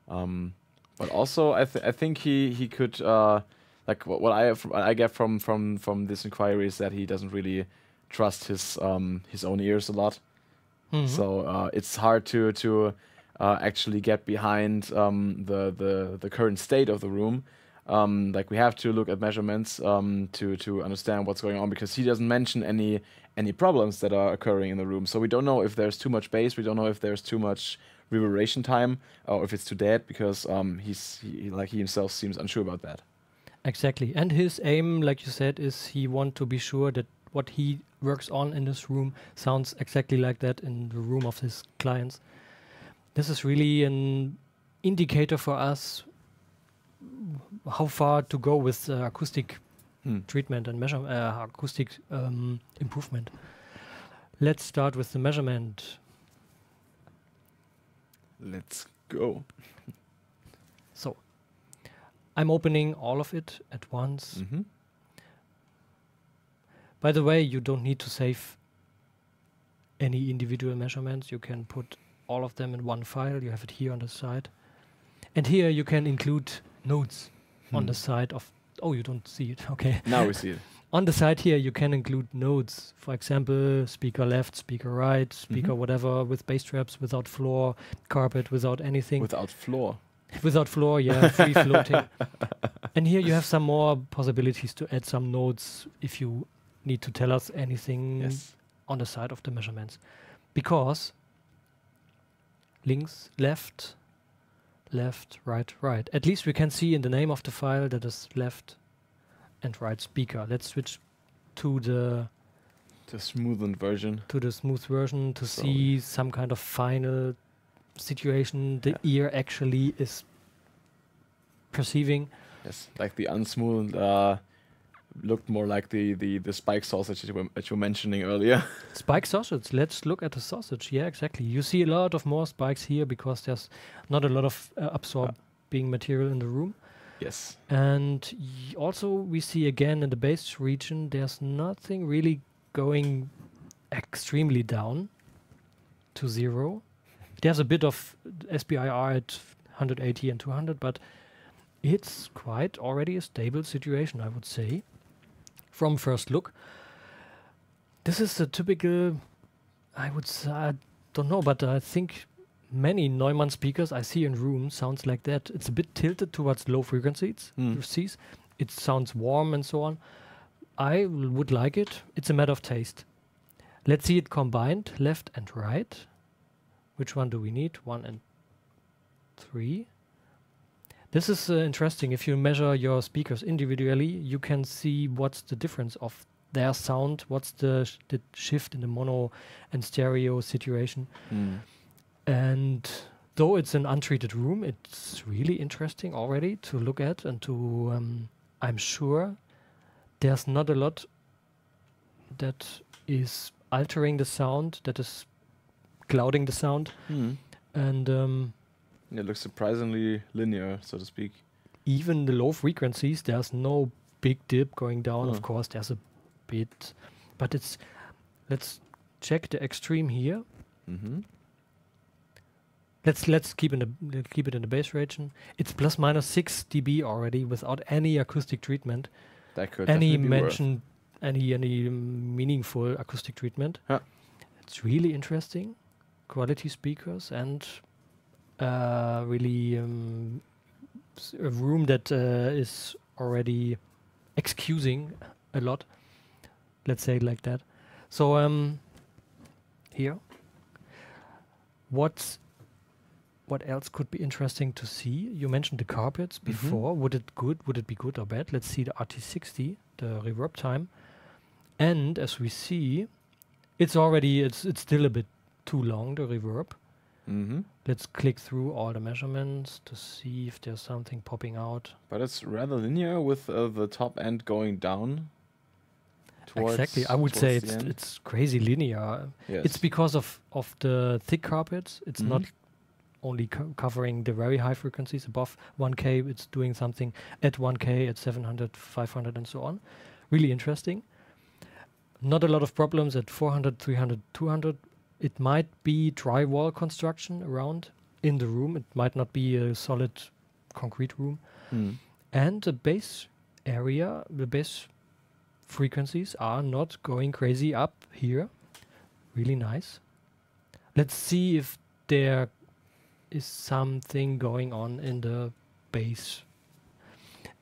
But also, I think he could like what I get from this inquiry is that he doesn't really trust his own ears a lot. So it's hard to actually get behind the current state of the room. Like we have to look at measurements to understand what's going on, because he doesn't mention any problems that are occurring in the room. So we don't know if there's too much bass, we don't know if there's too much reverberation time, or if it's too dead, because he himself seems unsure about that. Exactly. And his aim, like you said, is he want to be sure that what he works on in this room sounds exactly like that in the room of his clients. This is really an indicator for us how far to go with acoustic treatment and acoustic improvement. Let's start with the measurement. Let's go. So, I'm opening all of it at once. By the way, you don't need to save any individual measurements. You can put all of them in one file. You have it here on the side. And here you can include notes on the side of... Oh, you don't see it. Okay. Now we see it. On the side here, you can include notes. For example, speaker left, speaker right, speaker whatever, with bass traps, without floor, carpet, without anything. Without floor. Without floor, yeah, free floating. And here you have some more possibilities to add some notes if you need to tell us anything on the side of the measurements. Because links, left, left, right, right. At least we can see in the name of the file that is left and right speaker. Let's switch to the the smoothened version. To the smooth version to see some kind of final situation the ear actually is perceiving. Yes, like the unsmoothed looked more like the spike sausage that you were mentioning earlier. Spike sausage. Let's look at the sausage. Yeah, exactly. You see a lot of more spikes here because there's not a lot of absorbing material in the room. Yes. And also we see again in the bass region, there's nothing really going extremely down to 0. There's a bit of SBIR at 180 and 200, but it's quite already a stable situation, I would say, from first look. This is a typical, I would say, I don't know, but I think many Neumann speakers I see in rooms sounds like that. It's a bit tilted towards low frequencies. It sounds warm and so on. I would like it. It's a matter of taste. Let's see it combined, left and right. Which one do we need? 1 and 3. This is interesting. If you measure your speakers individually, you can see what's the difference of their sound, what's the shift in the mono and stereo situation. And though it's an untreated room, it's really interesting already to look at and to, I'm sure there's not a lot that is altering the sound, that is clouding the sound. And it looks surprisingly linear, so to speak. Even the low frequencies, there's no big dip going down. Of course, there's a bit, but it's, let's check the extreme here. Let's keep it in the bass region. It's plus minus 6 dB already without any acoustic treatment. That could any definitely be mention, any meaningful acoustic treatment. It's really interesting. Quality speakers and really a room that is already excusing a lot. Let's say it like that. So here, what else could be interesting to see? You mentioned the carpets before. Would it be good or bad? Let's see the RT60, the reverb time. And as we see, it's still a bit too long, the reverb. Let's click through all the measurements to see if there's something popping out. But it's rather linear with the top end going down. Exactly, I would say it's crazy linear. Yes. It's because of the thick carpets. It's not only covering the very high frequencies above 1K. It's doing something at 1K, at 700, 500 and so on. Really interesting. Not a lot of problems at 400, 300, 200. It might be drywall construction around in the room. It might not be a solid concrete room. And the bass area, the bass frequencies are not going crazy up here. Really nice. Let's see if there is something going on in the bass.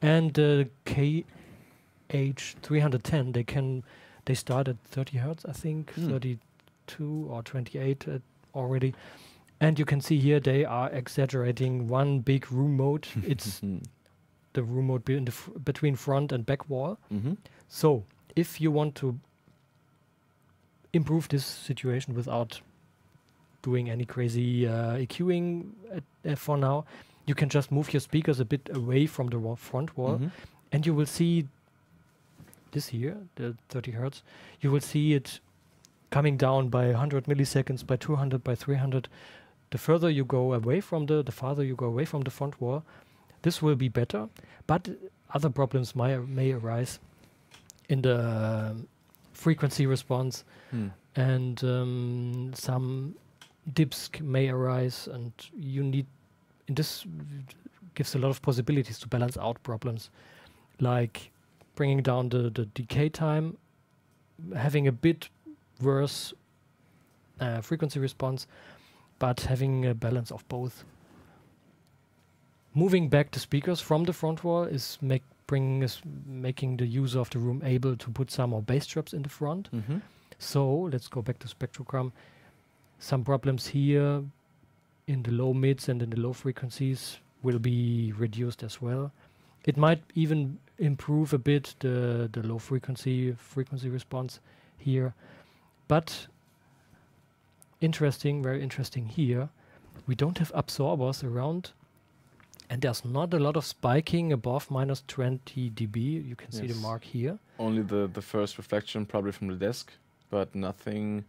And the KH310, they start at 30 Hertz, I think, 32 or 28 already. And you can see here they are exaggerating one big room mode. It's the room mode between front and back wall. So if you want to improve this situation without doing any crazy EQing for now, you can just move your speakers a bit away from the front wall, and you will see this here, the 30 Hertz. You will see it coming down by 100 milliseconds, by 200, by 300. The further you go away from the farther you go away from the front wall, this will be better. But other problems may arise in the frequency response, and some dips may arise, and you need. And this gives a lot of possibilities to balance out problems, like bringing down the decay time, having a bit worse frequency response, but having a balance of both. Moving back the speakers from the front wall is making the user of the room able to put some more bass traps in the front. So let's go back to spectrogram. Some problems here in the low mids and in the low frequencies will be reduced as well. It might even improve a bit the low frequency response here. But interesting, very interesting here. We don't have absorbers around, and there's not a lot of spiking above minus 20 dB. You can see the mark here. Only the first reflection probably from the desk, but nothing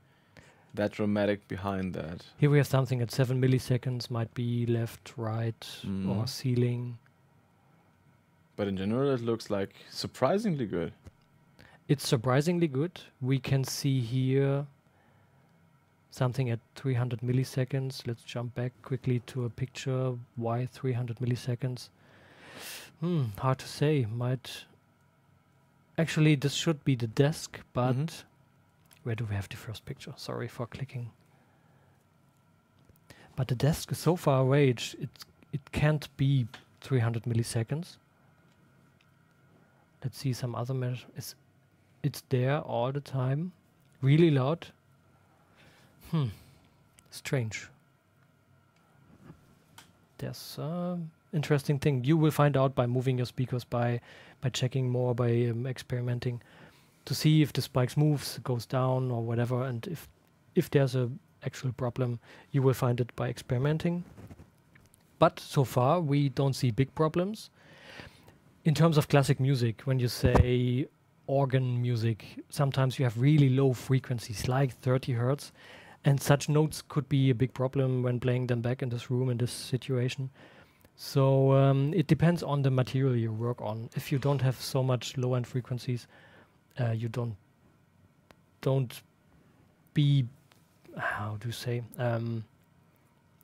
that dramatic behind that. Here we have something at 7 milliseconds, might be left, right, or ceiling. But in general, it looks like surprisingly good. It's surprisingly good. We can see here something at 300 milliseconds. Let's jump back quickly to a picture. Why 300 milliseconds? Hard to say. Might actually, this should be the desk, but where do we have the first picture? Sorry for clicking. But the desk is so far away, it can't be 300 milliseconds. Let's see some other measures. It's there all the time. Really loud. Strange. There's interesting thing. You will find out by moving your speakers, by checking more, by experimenting to see if the spikes moves, goes down or whatever, and if there's a actual problem, you will find it by experimenting. But so far we don't see big problems. In terms of classic music, when you say organ music, sometimes you have really low frequencies, like 30 hertz, and such notes could be a big problem when playing them back in this room, in this situation. So it depends on the material you work on. If you don't have so much low-end frequencies, you don't be, how do you say,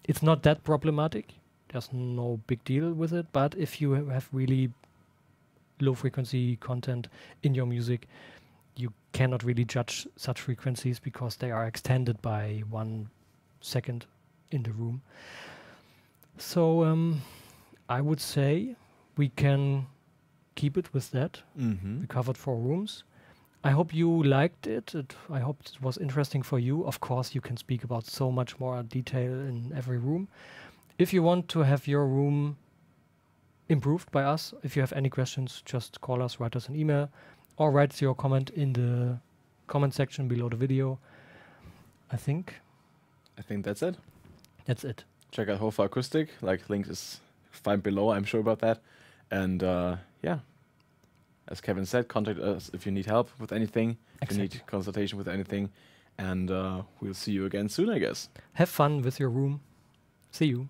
it's not that problematic. There's no big deal with it. But if you have really low frequency content in your music, you cannot really judge such frequencies because they are extended by 1 second in the room. So I would say we can keep it with that. We covered 4 rooms. I hope you liked it. I hope it was interesting for you. Of course, you can speak about so much more detail in every room. If you want to have your room improved by us, if you have any questions, just call us, write us an email, or write your comment in the comment section below the video. I think that's it. That's it. Check out HOFA-Akustik. Like, link is fine below. I'm sure about that. And yeah, as Kevin said, contact us if you need help with anything, if you need consultation with anything, and we'll see you again soon, I guess. Have fun with your room. See you.